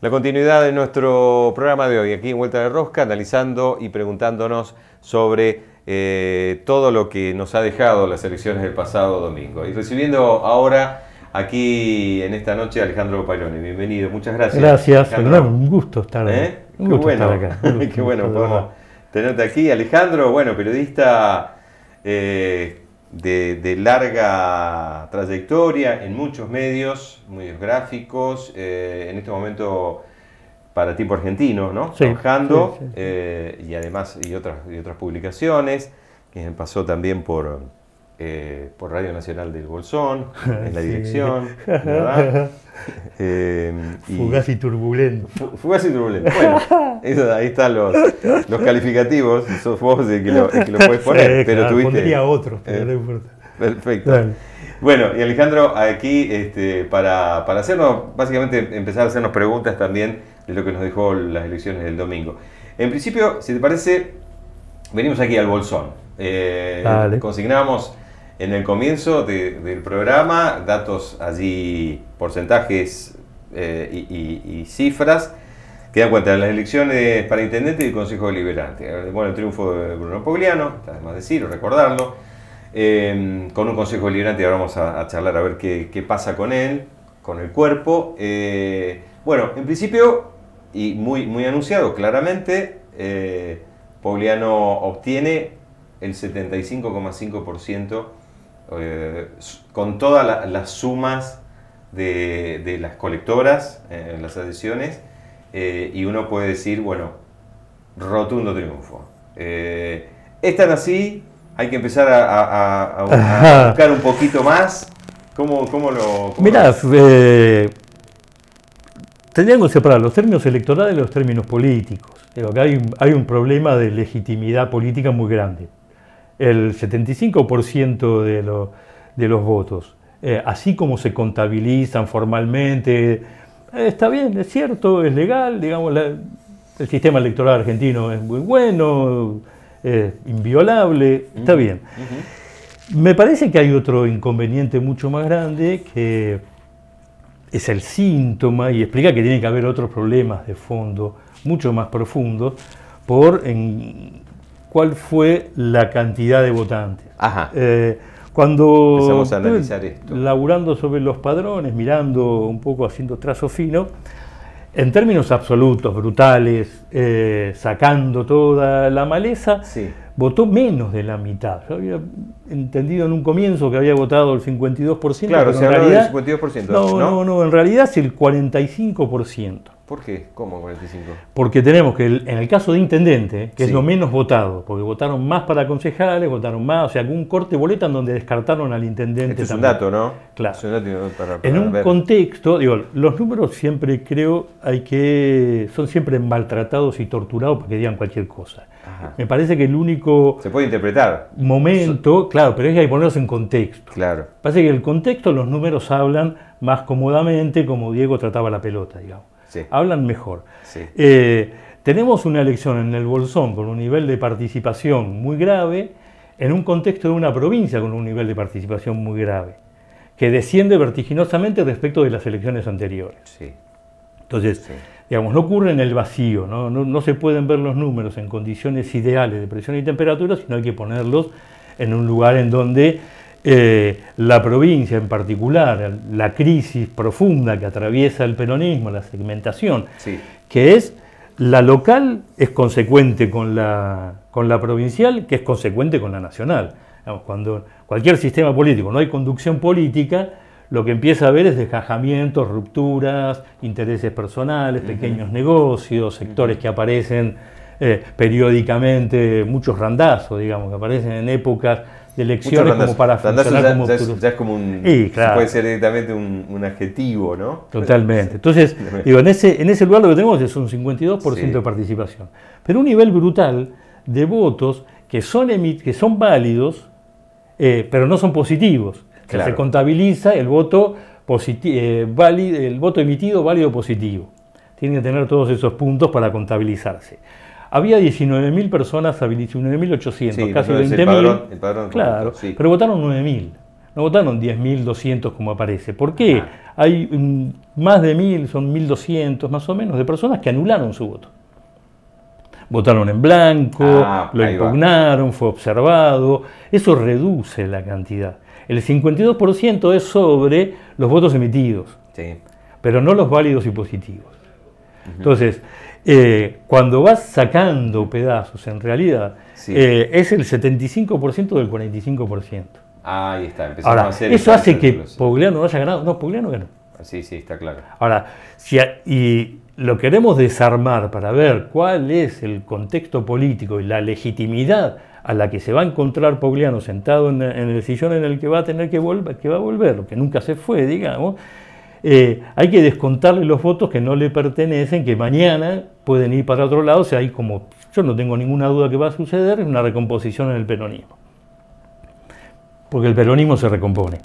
La continuidad de nuestro programa de hoy, aquí en Vuelta de Rosca, analizando y preguntándonos sobre todo lo que nos ha dejado las elecciones del pasado domingo. Y recibiendo ahora, aquí en esta noche, a Alejandro Paironi. Bienvenido, muchas gracias. Gracias, Fernando, un gusto estar, un gusto bueno, estar acá. Qué bueno, podemos tenerte aquí. Alejandro, bueno, periodista de larga trayectoria en muchos medios gráficos, en este momento para Tiempo Argentino, ¿no? Sí, trabajando, sí. y además y otras publicaciones, que pasó también por Radio Nacional del Bolsón, en la dirección, ¿verdad? Fugaz y turbulento. Fugaz y turbulento. Bueno, ahí están los calificativos, sos vos el que lo puedes poner, pero claro, tuviste... pondría otros, pero no importa. Perfecto. Dale. Bueno, y Alejandro, aquí para hacernos, básicamente empezar a hacernos preguntas también de lo que nos dejó las elecciones del domingo. En principio, si te parece, venimos aquí al Bolsón. Consignamos en el comienzo del programa datos allí, porcentajes y cifras que dan cuenta de las elecciones para intendente y el Consejo Deliberante. Bueno, el triunfo de Bruno Pogliano, está de más decir o recordarlo, con un Consejo Deliberante. Ahora vamos a charlar a ver qué pasa con él, con el cuerpo. Bueno, en principio, y muy anunciado claramente, Pogliano obtiene el 75,5% con todas las sumas de las colectoras, las adhesiones, y uno puede decir, bueno, rotundo triunfo. ¿Es tan así? ¿Hay que empezar a buscar un poquito más? ¿Cómo Mirá, tendríamos que separar los términos electorales de los términos políticos. Digo, que hay un problema de legitimidad política muy grande. El 75% de los votos, así como se contabilizan formalmente, está bien, es cierto, es legal, digamos, el sistema electoral argentino es muy bueno, es inviolable, está bien. Me parece que hay otro inconveniente mucho más grande, que es el síntoma, y explica que tiene que haber otros problemas de fondo mucho más profundos, cuál fue la cantidad de votantes. Ajá. Cuando empezamos a analizar esto, laburando sobre los padrones, mirando un poco, haciendo trazo fino, en términos absolutos, brutales, sacando toda la maleza, sí, votó menos de la mitad. Yo había entendido en un comienzo que había votado el 52%. Claro, pero se en habló realidad, del 52%. No, en realidad es el 45%. ¿Por qué? ¿Cómo 45? Porque tenemos que, en el caso de intendente, que sí, es lo menos votado, porque votaron más para concejales, votaron más, o sea, un corte de boleta en donde descartaron al intendente. Este es un también. dato, ¿no? Claro. Es un dato para en un ver. contexto, digo, los números siempre creo son siempre maltratados y torturados para que digan cualquier cosa. Ajá. Me parece que el único se puede interpretar momento, claro, pero es que hay que ponerlos en contexto. Claro. Parece que el contexto, los números hablan más cómodamente, como Diego trataba la pelota, digamos. Sí. Hablan mejor. Sí. Tenemos una elección en el Bolsón con un nivel de participación muy grave, en un contexto de una provincia con un nivel de participación muy grave, que desciende vertiginosamente respecto de las elecciones anteriores. Sí. Entonces, Sí. digamos, no ocurre en el vacío, no se pueden ver los números en condiciones ideales de presión y temperatura, sino hay que ponerlos en un lugar en donde la provincia en particular, la crisis profunda que atraviesa el peronismo, la segmentación, Sí. que es la local, es consecuente con la provincial, que es consecuente con la nacional. Digamos, cuando cualquier sistema político no hay conducción política, lo que empieza a haber es desgajamientos, rupturas, intereses personales, pequeños negocios, sectores que aparecen periódicamente, muchos randazos, digamos, que aparecen en épocas de elecciones como para funcionar como... ya es como un... Sí, claro. Puede ser directamente un adjetivo, ¿no? Totalmente. Entonces, digo, en ese lugar lo que tenemos es un 52% Sí. de participación. Pero un nivel brutal de votos que son válidos, pero no son positivos. Claro. Se contabiliza el voto emitido válido positivo. Tienen que tener todos esos puntos para contabilizarse. Había 19.000 personas, 19.800, Sí, casi no, es 20.000. el padrón Claro, completo, sí. pero votaron 9.000. No votaron 10.200 como aparece. ¿Por qué? Hay más de 1.000, son 1.200 más o menos, de personas que anularon su voto. Votaron en blanco, lo ahí va. impugnaron, fue observado. Eso reduce la cantidad. El 52% es sobre los votos emitidos, Sí. pero no los válidos y positivos. Entonces, cuando vas sacando pedazos, en realidad, Sí. es el 75% del 45%. Ahí está, empezamos Ahora, a hacer... eso hace que cálculos. Pogliano no haya ganado. No, Pogliano ganó. Sí, sí, está claro. Ahora, y lo queremos desarmar para ver cuál es el contexto político y la legitimidad a la que se va a encontrar Pogliano sentado en el sillón en el que va a tener que va a volver, lo que nunca se fue, digamos, hay que descontarle los votos que no le pertenecen, que mañana pueden ir para otro lado. O sea, hay como, yo no tengo ninguna duda que va a suceder, una recomposición en el peronismo. Porque el peronismo se recompone.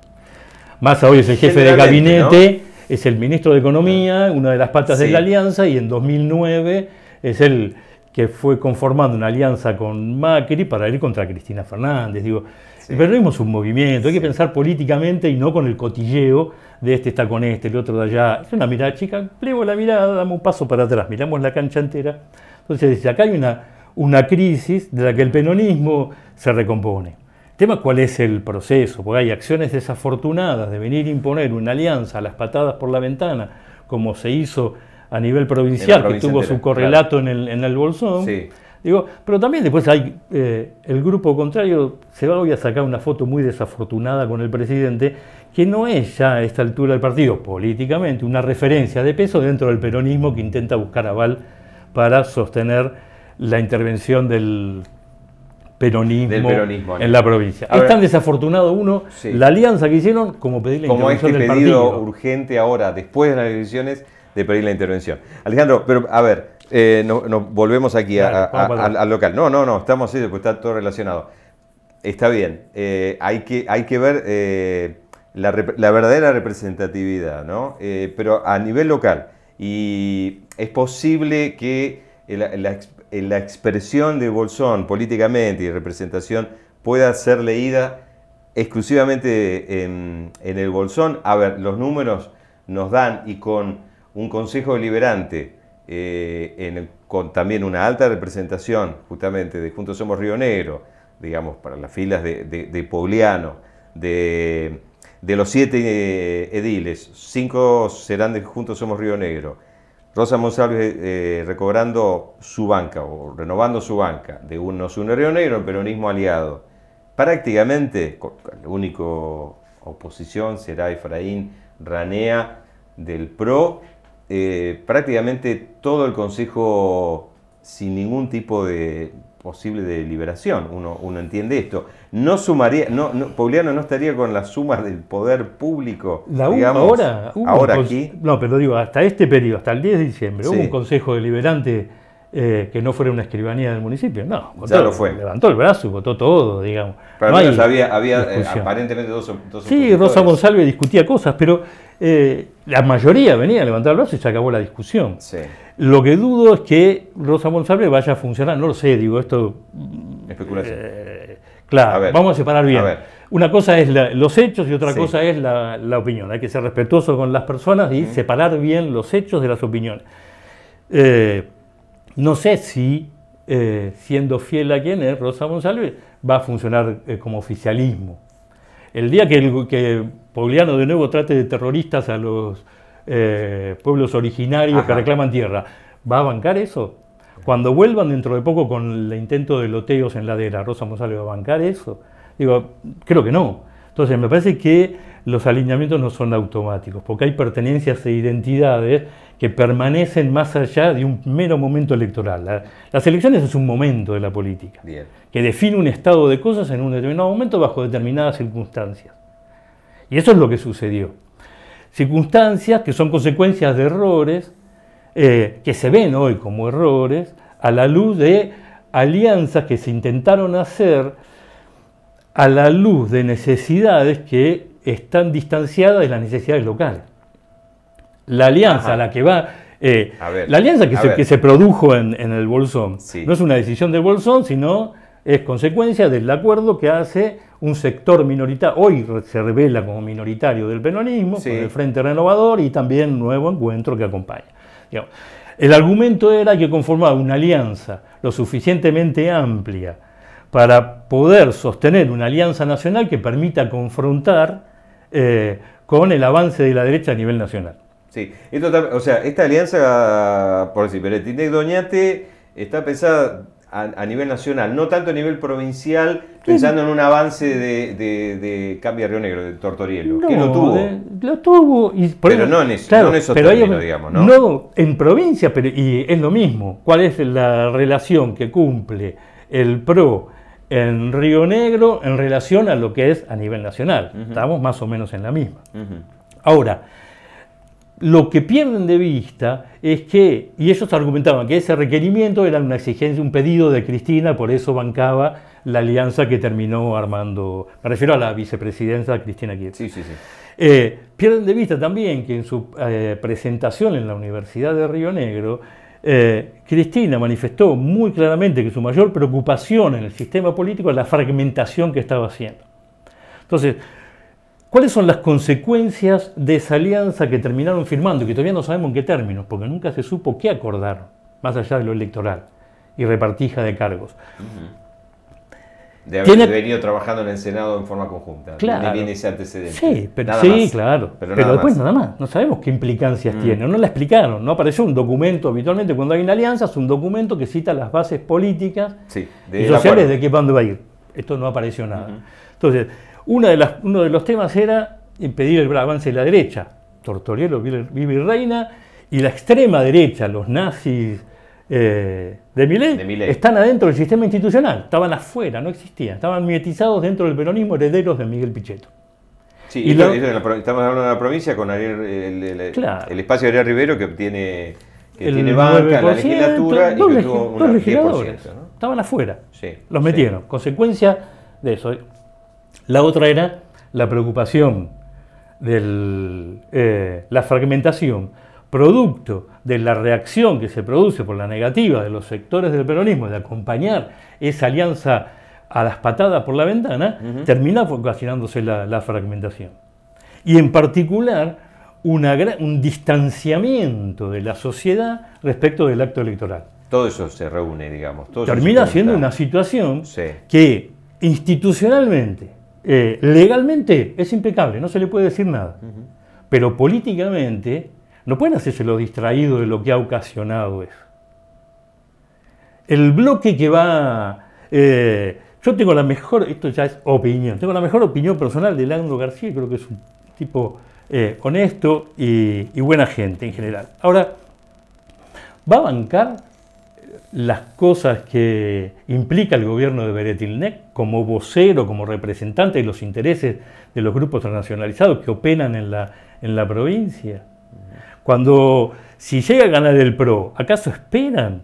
Massa hoy es el jefe de Generalmente, gabinete, ¿no? Es el ministro de Economía, una de las patas Sí. de la alianza, y en 2009 es el que fue conformando una alianza con Macri para ir contra Cristina Fernández. Digo, Sí. el peronismo es un movimiento, hay que pensar políticamente y no con el cotilleo de este está con este, el otro de allá. Es una mirada chica, plevo la mirada, damos un paso para atrás, miramos la cancha entera. Entonces, acá hay una crisis de la que el peronismo se recompone. El tema es cuál es el proceso, porque hay acciones desafortunadas de venir a imponer una alianza a las patadas por la ventana, como se hizo a nivel provincial, que provincia tuvo entera, su correlato claro. en el Bolsón. Sí. Digo, pero también después hay el grupo contrario, se va hoy a sacar una foto muy desafortunada con el presidente, que no es ya a esta altura del partido políticamente una referencia de peso dentro del peronismo que intenta buscar aval para sostener la intervención del peronismo en la provincia. Ahora, es tan desafortunado sí. La alianza que hicieron como pedir la Como intervención este del pedido partido. urgente ahora, después de las elecciones, de pedir la intervención. Alejandro, pero a ver, nos volvemos aquí al local. No, estamos así, pues está todo relacionado. Está bien, hay que ver la verdadera representatividad, ¿no? Pero a nivel local, y es posible que la expresión de Bolsón políticamente y representación pueda ser leída exclusivamente en el Bolsón. A ver, los números nos dan, y con un consejo deliberante, con también una alta representación justamente de Juntos Somos Río Negro, digamos, para las filas de Pogliano, de los 7 ediles, 5 serán de Juntos Somos Río Negro. Rosa Monsalve recobrando su banca o renovando su banca de Nos Une Río Negro, el peronismo aliado. Prácticamente, la única oposición será Efraín Ranea del PRO. Prácticamente todo el Consejo sin ningún tipo de posible deliberación. Uno entiende esto. No sumaría, Pogliano no estaría con la suma del poder público. Digamos, ahora aquí. No, pero digo, hasta este periodo, hasta el 10 de diciembre, Sí. hubo un consejo deliberante que no fuera una escribanía del municipio. No, Ya lo fue. Levantó el brazo y votó todo, digamos. Pero No al menos hay había discusión. aparentemente dos Sí, opositores. Rosa Monsalve discutía cosas, pero la mayoría venía a levantar el brazo y se acabó la discusión. Sí. Lo que dudo es que Rosa Monsalve vaya a funcionar, no lo sé, digo, esto... Especulación. claro, A ver, vamos a separar bien. a ver. una cosa es los hechos y otra Sí. cosa es la opinión. Hay que ser respetuoso con las personas y separar bien los hechos de las opiniones. No sé si, siendo fiel a quien es, Rosa Monsalve, va a funcionar como oficialismo. El día que Pogliano de nuevo trate de terroristas a los pueblos originarios Ajá. que reclaman tierra, ¿va a bancar eso? Cuando vuelvan dentro de poco con el intento de loteos en Ladera, ¿Rosa Monsalve va a bancar eso? Digo, creo que no. Entonces me parece que los alineamientos no son automáticos, porque hay pertenencias e identidades que permanecen más allá de un mero momento electoral. Las elecciones es un momento de la política, Bien. que define un estado de cosas en un determinado momento bajo determinadas circunstancias. Y eso es lo que sucedió. Circunstancias que son consecuencias de errores, que se ven hoy como errores, a la luz de alianzas que se intentaron hacer a la luz de necesidades que están distanciadas de las necesidades locales. La alianza Ajá. a la que va... A ver, la alianza a ver. que se produjo en el Bolsón Sí. no es una decisión del Bolsón, sino es consecuencia del acuerdo que hace un sector minoritario, hoy se revela como minoritario del peronismo, Sí. con el Frente Renovador y también Nuevo Encuentro que acompaña. Digamos, el argumento era que conformaba una alianza lo suficientemente amplia para poder sostener una alianza nacional que permita confrontar con el avance de la derecha a nivel nacional. Sí, esto o sea, esta alianza, por decir, Peretinek-Doñate está pensada a nivel nacional, no tanto a nivel provincial, pensando en un avance de Cambia Río Negro, de Tortorielo, que lo tuvo. Lo tuvo. Y Pero no en eso, no en esos pero términos, digamos, ¿no? No, en provincia, pero, y es lo mismo. ¿Cuál es la relación que cumple el PRO en Río Negro en relación a lo que es a nivel nacional? Estamos más o menos en la misma. Ahora, lo que pierden de vista es que, y ellos argumentaban que ese requerimiento era una exigencia, un pedido de Cristina, por eso bancaba la alianza que terminó armando, me refiero a la vicepresidencia Cristina Kirchner. Sí, sí, sí. Pierden de vista también que en su presentación en la Universidad de Río Negro, Cristina manifestó muy claramente que su mayor preocupación en el sistema político es la fragmentación que estaba haciendo. Entonces, ¿cuáles son las consecuencias de esa alianza que terminaron firmando y que todavía no sabemos en qué términos? Porque nunca se supo qué acordaron, más allá de lo electoral y repartija de cargos. De haber venido trabajando en el Senado en forma conjunta. Claro. Viene ese antecedente. Sí, pero, Nada sí, más. claro. Pero Pero nada después más. nada más. No sabemos qué implicancias tiene. No la explicaron. No apareció un documento. Habitualmente cuando hay una alianza es un documento que cita las bases políticas Sí, y del sociales acuerdo. de qué dónde va a ir. Esto no apareció nada. Entonces, uno de los temas era impedir el avance de la derecha. Tortorielo vive y reina. Y la extrema derecha, los nazis de Milei, están adentro del sistema institucional. Estaban afuera, no existían. Estaban mimetizados dentro del peronismo, herederos de Miguel Pichetto. Sí, Y esto lo- estamos hablando de la provincia con Ariel, Claro. el espacio de Ariel Rivero que tiene El banca en la 9%, legislatura y que tuvo dos un legisladores. 10%, ¿no? Estaban afuera. Sí, Los sí. metieron. Consecuencia de eso. La otra era la preocupación de la fragmentación, producto de la reacción que se produce por la negativa de los sectores del peronismo de acompañar esa alianza a las patadas por la ventana, termina ocasionándose la fragmentación. Y en particular, un distanciamiento de la sociedad respecto del acto electoral. Todo eso se reúne, digamos. Todo eso Termina se siendo junta. una situación Sí. que institucionalmente, legalmente es impecable, no se le puede decir nada. Pero políticamente no pueden hacerse lo distraído de lo que ha ocasionado eso. El bloque que va... yo tengo la mejor, esto ya es opinión, tengo la mejor opinión personal de Leandro García, creo que es un tipo honesto y buena gente en general. Ahora, ¿va a bancar las cosas que implica el gobierno de Peretinek como vocero, como representante de los intereses de los grupos transnacionalizados que operan en la provincia? Si llega a ganar el PRO, ¿acaso esperan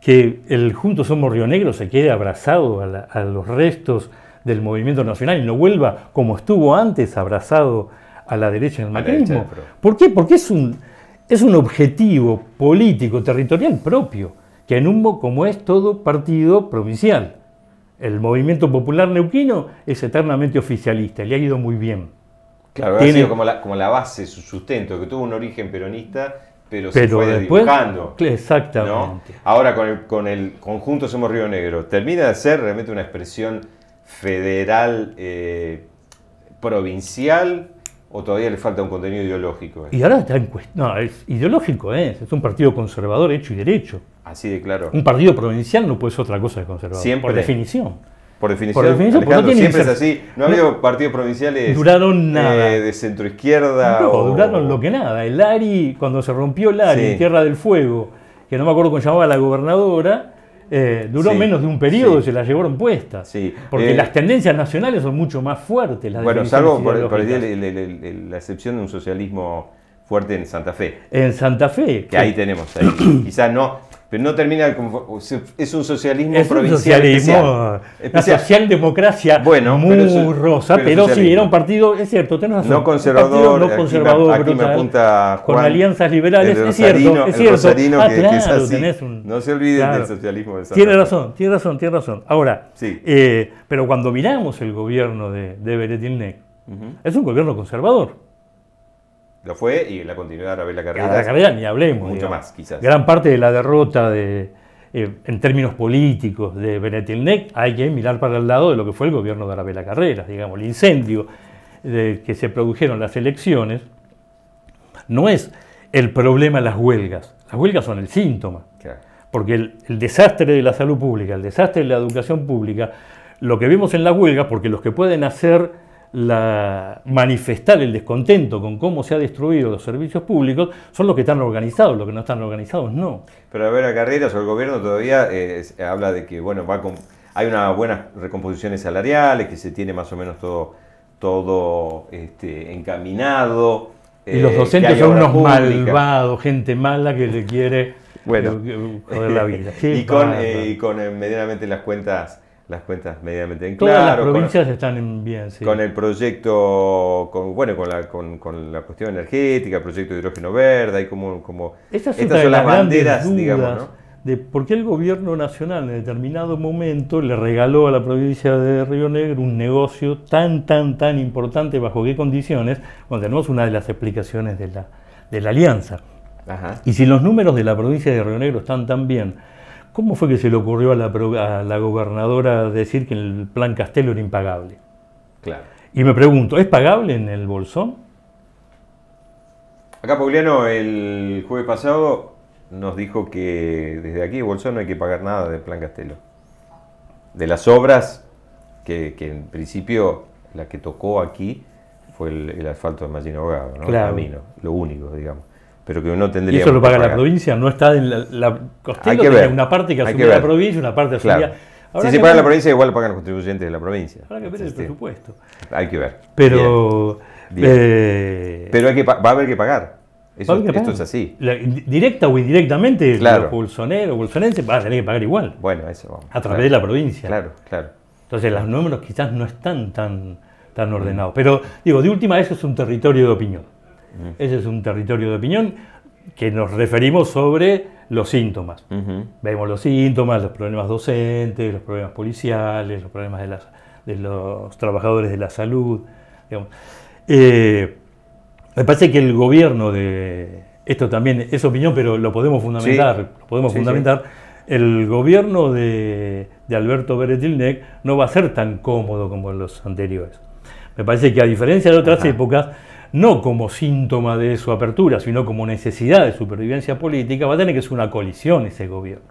que el Juntos Somos Río Negro se quede abrazado a los restos del movimiento nacional y no vuelva como estuvo antes abrazado a la derecha del A la derecha macrismo? del PRO. ¿Por qué? Porque es un objetivo político, territorial propio, que en como es todo partido provincial. El movimiento popular neuquino es eternamente oficialista, le ha ido muy bien. Claro, ha sido como la base, su sustento, que tuvo un origen peronista, pero se fue después, dibujando. Exactamente. ¿No? Ahora con el conjunto Somos Río Negro, ¿termina de ser realmente una expresión federal, provincial, o todavía le falta un contenido ideológico? Y ahora está en cuestión. No, es ideológico, es un partido conservador hecho y derecho. Así de claro. Un partido provincial no puede ser otra cosa que conservador. Siempre. Por definición. Por definición, Alejandro, no siempre es así. No ha habido partidos provinciales duraron nada. De centroizquierda. No, duraron lo que nada. El ARI, cuando se rompió el ARI en Tierra del Fuego, que no me acuerdo cómo llamaba la gobernadora, duró menos de un periodo y se la llevaron puestas. Sí. Porque las tendencias nacionales son mucho más fuertes. Las salvo por la excepción de un socialismo fuerte en Santa Fe. En Santa Fe. Que ahí tenemos. Quizás no. Pero no termina es un socialismo provincial especial. Una socialdemocracia muy rosa, pero sí, era un partido, es cierto, tenés razón. No conservador, no conservador, aquí me apunta Juan, con alianzas liberales, es cierto. Rosarino, que claro, es así. No se olviden del socialismo de Santa Fe. Tiene razón. Ahora, pero cuando miramos el gobierno de Beretilnec, es un gobierno conservador. Lo fue, y la continuidad de Arabella Carreras. La Carreras ni hablemos. Mucho más, quizás. Gran parte de la derrota en términos políticos de Beretilnec hay que mirar para el lado de lo que fue el gobierno de Arabella Carreras. Digamos, el incendio que se produjeron las elecciones no es el problema de las huelgas. Las huelgas son el síntoma. Claro. Porque el desastre de la salud pública, el desastre de la educación pública, lo que vimos en las huelgas, porque los que pueden hacer manifestar el descontento con cómo se han destruido los servicios públicos son los que están organizados, los que no están organizados no. Pero a ver, a Carreras o el gobierno todavía habla de que hay unas buenas recomposiciones salariales, que se tiene más o menos todo encaminado. Y los docentes son unos malvados, gente mala que le quiere joder la vida. Y con medianamente las cuentas medianamente en claro. Todas las provincias están bien, sí. Con el proyecto, con la cuestión energética, el proyecto de hidrógeno verde, hay como estas son las banderas, digamos, ¿no? De por qué el gobierno nacional en determinado momento le regaló a la provincia de Río Negro un negocio tan importante, bajo qué condiciones, cuando tenemos una de las explicaciones de la alianza. Ajá. Y si los números de la provincia de Río Negro están tan bien, ¿cómo fue que se le ocurrió a la gobernadora decir que el plan Castelo era impagable? Claro. Y me pregunto, ¿es pagable en el Bolsón? Acá Pugliano el jueves pasado nos dijo que desde aquí, Bolsón, no hay que pagar nada del plan Castelo. De las obras que en principio la que tocó aquí fue el asfalto de Mallina Ahogado, ¿no? Claro. El camino, lo único, digamos. Pero que no tendría. ¿Y eso lo paga la provincia? ¿No está en la Castelo? Tiene una parte que asumía la provincia, una parte asumía. Claro. Si se paga la provincia, igual lo pagan los contribuyentes de la provincia. Habrá que ver el presupuesto. Hay que ver. Pero. Bien. Pero va a haber que pagar. Esto es así. Directa o indirectamente, claro. Los bolsonenses van a tener que pagar igual. Bueno, eso vamos. A través de la provincia. Claro. Entonces, los números quizás no están tan ordenados. Pero, digo, de última, eso es un territorio de opinión. Ese es un territorio de opinión que nos referimos sobre los síntomas. Vemos los síntomas, los problemas docentes, los problemas policiales, los problemas de los trabajadores de la salud. Me parece que el gobierno esto también es opinión, pero lo podemos fundamentar. El gobierno de Alberto Beretilnec no va a ser tan cómodo como los anteriores. Me parece que, a diferencia de otras épocas, no como síntoma de su apertura, sino como necesidad de supervivencia política, va a tener que ser una coalición ese gobierno,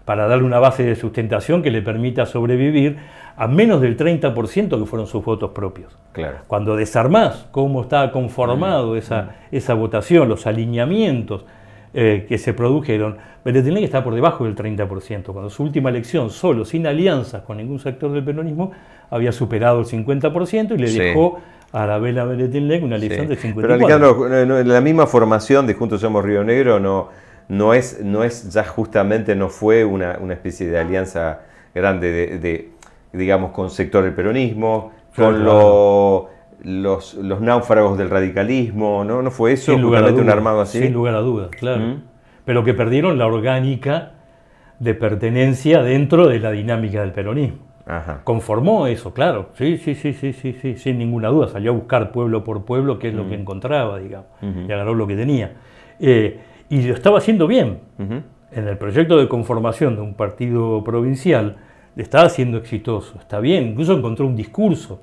para darle una base de sustentación que le permita sobrevivir a menos del 30% que fueron sus votos propios. Claro. Cuando desarmás cómo está conformado esa votación, los alineamientos que se produjeron, Beretilnec está por debajo del 30%. Cuando su última elección, solo, sin alianzas con ningún sector del peronismo, había superado el 50% y le dejó a Arabella Beretilnec una elección de 54%. Pero Alejandro, la misma formación de Juntos Somos Río Negro no es ya justamente, no fue una especie de alianza grande digamos, con sector del peronismo, con los náufragos del radicalismo, ¿no fue eso? Sin lugar a dudas, un armado así. Sin lugar a dudas, claro. Pero que perdieron la orgánica de pertenencia dentro de la dinámica del peronismo. Ajá. Conformó eso, claro, sí, sin ninguna duda, salió a buscar pueblo por pueblo qué es lo que encontraba, digamos, y agarró lo que tenía. Y lo estaba haciendo bien. En el proyecto de conformación de un partido provincial, le estaba siendo exitoso, está bien, incluso encontró un discurso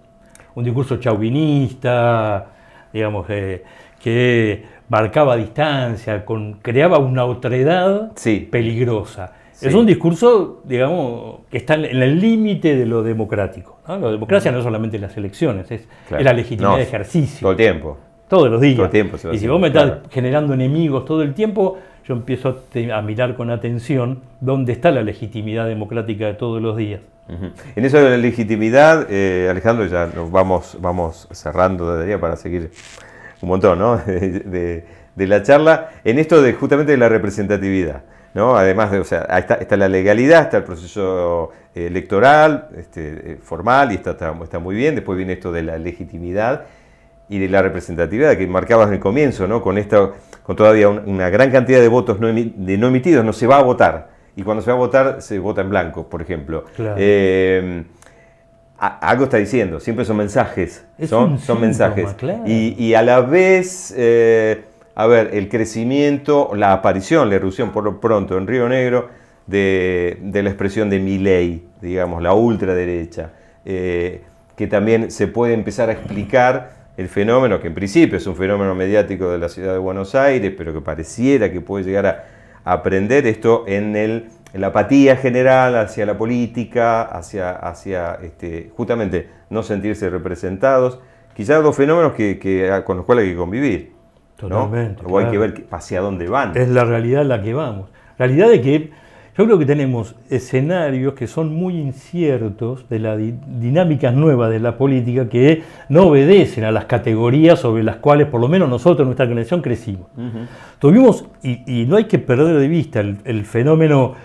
chauvinista, digamos, que marcaba distancia, creaba una otredad peligrosa. Sí. Es un discurso, digamos, que está en el límite de lo democrático, ¿no? La democracia no es solamente las elecciones, es la legitimidad de ejercicio. Todo el tiempo. Todos los días. Todo el tiempo y si vos me estás generando enemigos todo el tiempo, yo empiezo a mirar con atención dónde está la legitimidad democrática de todos los días. En eso de la legitimidad, Alejandro, ya nos vamos cerrando desde día para seguir un montón, ¿no? de la charla, en esto de justamente de la representatividad, ¿no? Además de, o sea, está la legalidad, está el proceso electoral, formal, y está muy bien. Después viene esto de la legitimidad y de la representatividad que marcabas en el comienzo, ¿no? Con todavía una gran cantidad de votos no emitidos, no se va a votar. Y cuando se va a votar, se vota en blanco, por ejemplo. Claro. Algo está diciendo, siempre son mensajes. Son mensajes. Claro. Y a la vez, el crecimiento, la aparición, la irrupción por lo pronto en Río Negro de la expresión de Milei, digamos, la ultraderecha, que también se puede empezar a explicar el fenómeno, que en principio es un fenómeno mediático de la ciudad de Buenos Aires, pero que pareciera que puede llegar a aprender esto en la apatía general hacia la política, hacia justamente no sentirse representados. Quizás dos fenómenos con los cuales hay que convivir. Totalmente. ¿No? O hay que ver hacia dónde van. Es la realidad en la que vamos. Realidad de que yo creo que tenemos escenarios que son muy inciertos de las dinámicas nuevas de la política que no obedecen a las categorías sobre las cuales por lo menos nosotros en nuestra generación crecimos. Tuvimos, y no hay que perder de vista el fenómeno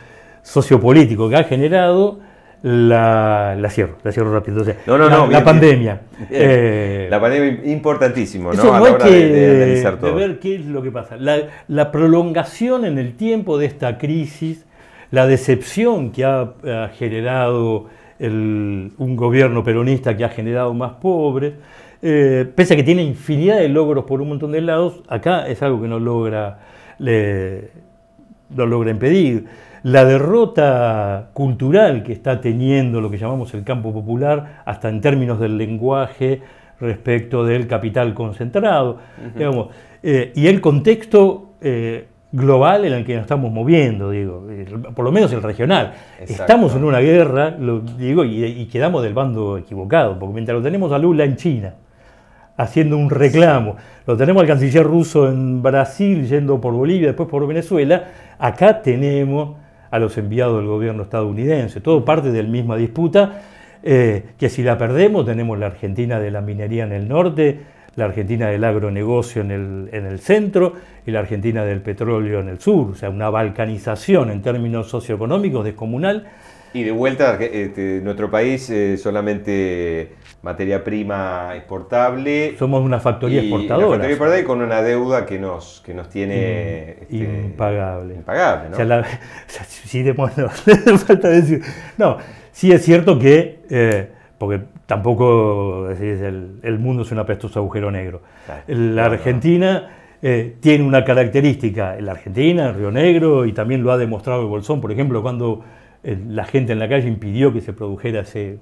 sociopolítico que ha generado la cierro rápido. O sea, la pandemia. La pandemia importantísimo, ¿no? Eso a la hora de analizar todo. De ver qué es lo que pasa. La prolongación en el tiempo de esta crisis, la decepción que ha generado un gobierno peronista que ha generado más pobres, pese a que tiene infinidad de logros por un montón de lados, acá es algo que no logra impedir. La derrota cultural que está teniendo lo que llamamos el campo popular, hasta en términos del lenguaje respecto del capital concentrado, digamos, y el contexto global en el que nos estamos moviendo, digo, por lo menos el regional. Exacto. Estamos en una guerra, lo digo, y quedamos del bando equivocado, porque mientras lo tenemos a Lula en China, haciendo un reclamo, lo tenemos al canciller ruso en Brasil, yendo por Bolivia, después por Venezuela, acá tenemos a los enviados del gobierno estadounidense, todo parte de la misma disputa, que si la perdemos tenemos la Argentina de la minería en el norte, la Argentina del agronegocio en el centro y la Argentina del petróleo en el sur, o sea, una balcanización en términos socioeconómicos descomunal. Y de vuelta, nuestro país solamente materia prima exportable. Somos una factoría exportadora. Una factoría exportadora y con una deuda que nos tiene impagable. Impagable, ¿no? O sea, sí, no falta decir. No, sí es cierto que, porque tampoco el mundo es un apestoso agujero negro. Claro, la Argentina tiene una característica, la Argentina, Río Negro, y también lo ha demostrado el Bolsón, por ejemplo, cuando la gente en la calle impidió que se produjera ese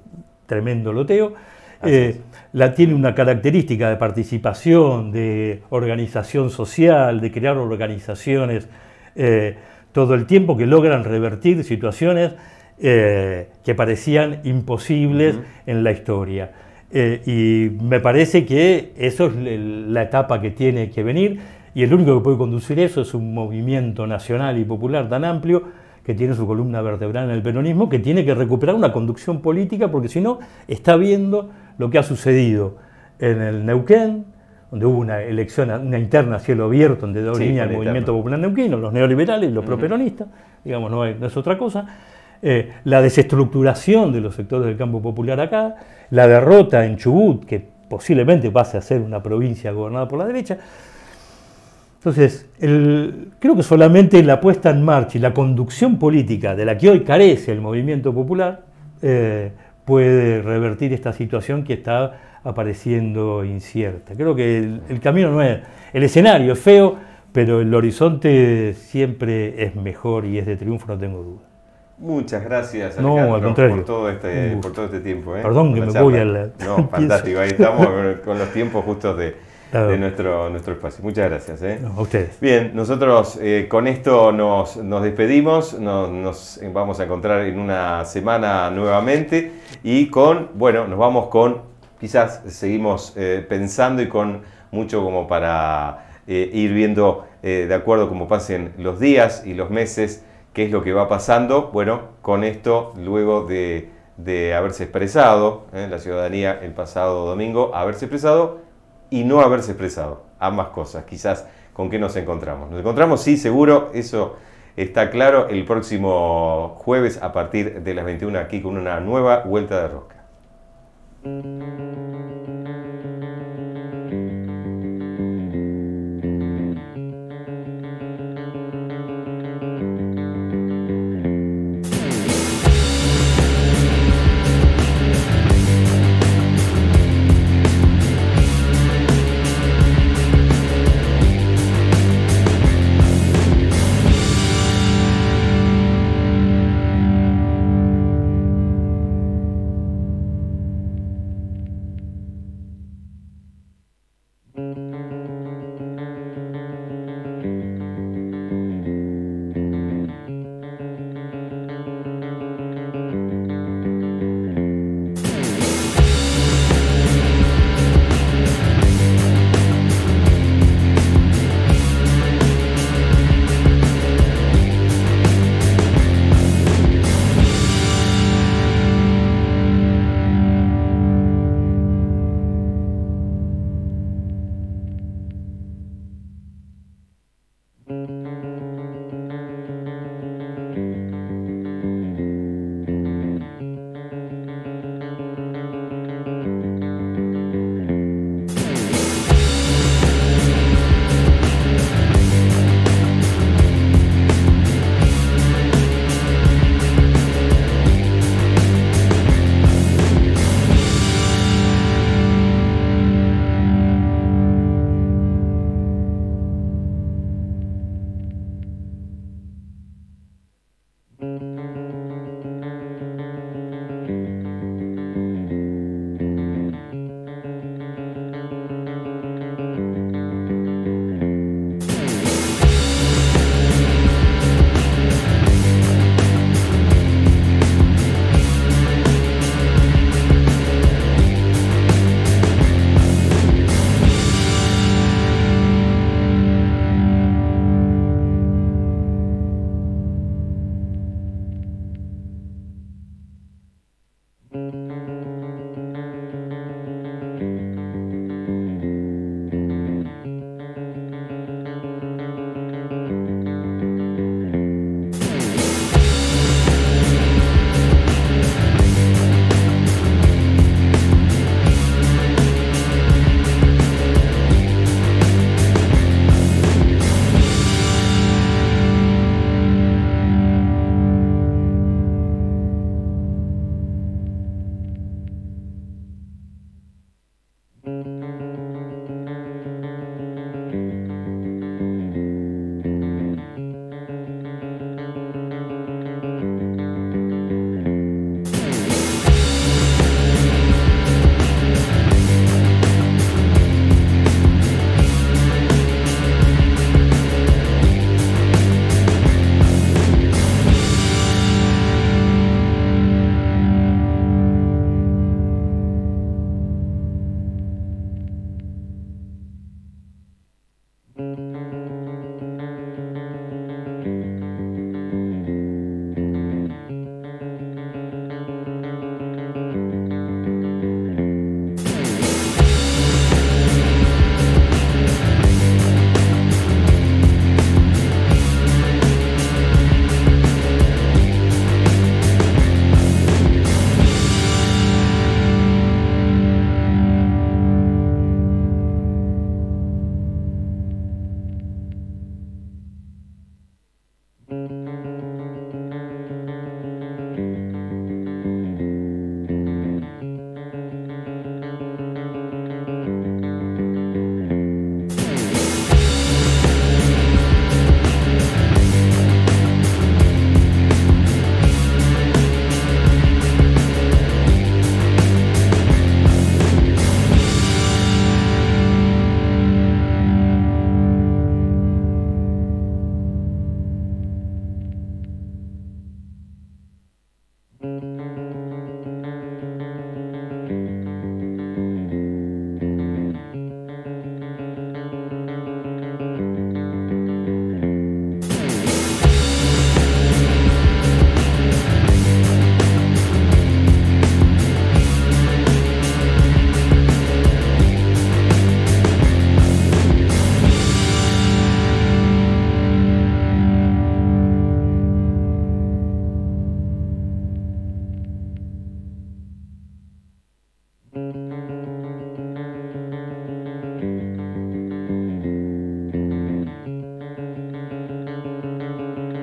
tremendo loteo. Tiene una característica de participación, de organización social, de crear organizaciones todo el tiempo que logran revertir situaciones que parecían imposibles en la historia. Y me parece que eso es la etapa que tiene que venir, y el único que puede conducir eso es un movimiento nacional y popular tan amplio que tiene su columna vertebral en el peronismo, que tiene que recuperar una conducción política, porque si no, está viendo lo que ha sucedido en el Neuquén, donde hubo una elección, una interna a cielo abierto, donde dio línea el movimiento popular neuquino, los neoliberales y los properonistas, digamos, no es otra cosa. La desestructuración de los sectores del campo popular acá, la derrota en Chubut, que posiblemente pase a ser una provincia gobernada por la derecha. Entonces, creo que solamente la puesta en marcha y la conducción política de la que hoy carece el movimiento popular puede revertir esta situación que está apareciendo incierta. Creo que el camino no es... El escenario es feo, pero el horizonte siempre es mejor y es de triunfo, no tengo duda. Muchas gracias, Alejandro, no, al contrario, por todo este tiempo. Perdón que me voy a la... No, fantástico, ahí estamos con los tiempos justos de nuestro espacio. Muchas gracias. No, a ustedes. Bien, nosotros con esto nos despedimos, nos vamos a encontrar en una semana nuevamente y nos vamos con, quizás seguimos pensando y con mucho como para ir viendo de acuerdo como pasen los días y los meses, qué es lo que va pasando. Bueno, con esto, luego de haberse expresado, la ciudadanía el pasado domingo, haberse expresado y no haberse expresado, ambas cosas, quizás con qué nos encontramos. Nos encontramos, sí, seguro, eso está claro, el próximo jueves a partir de las 21 aquí con una nueva Vuelta de Rosca.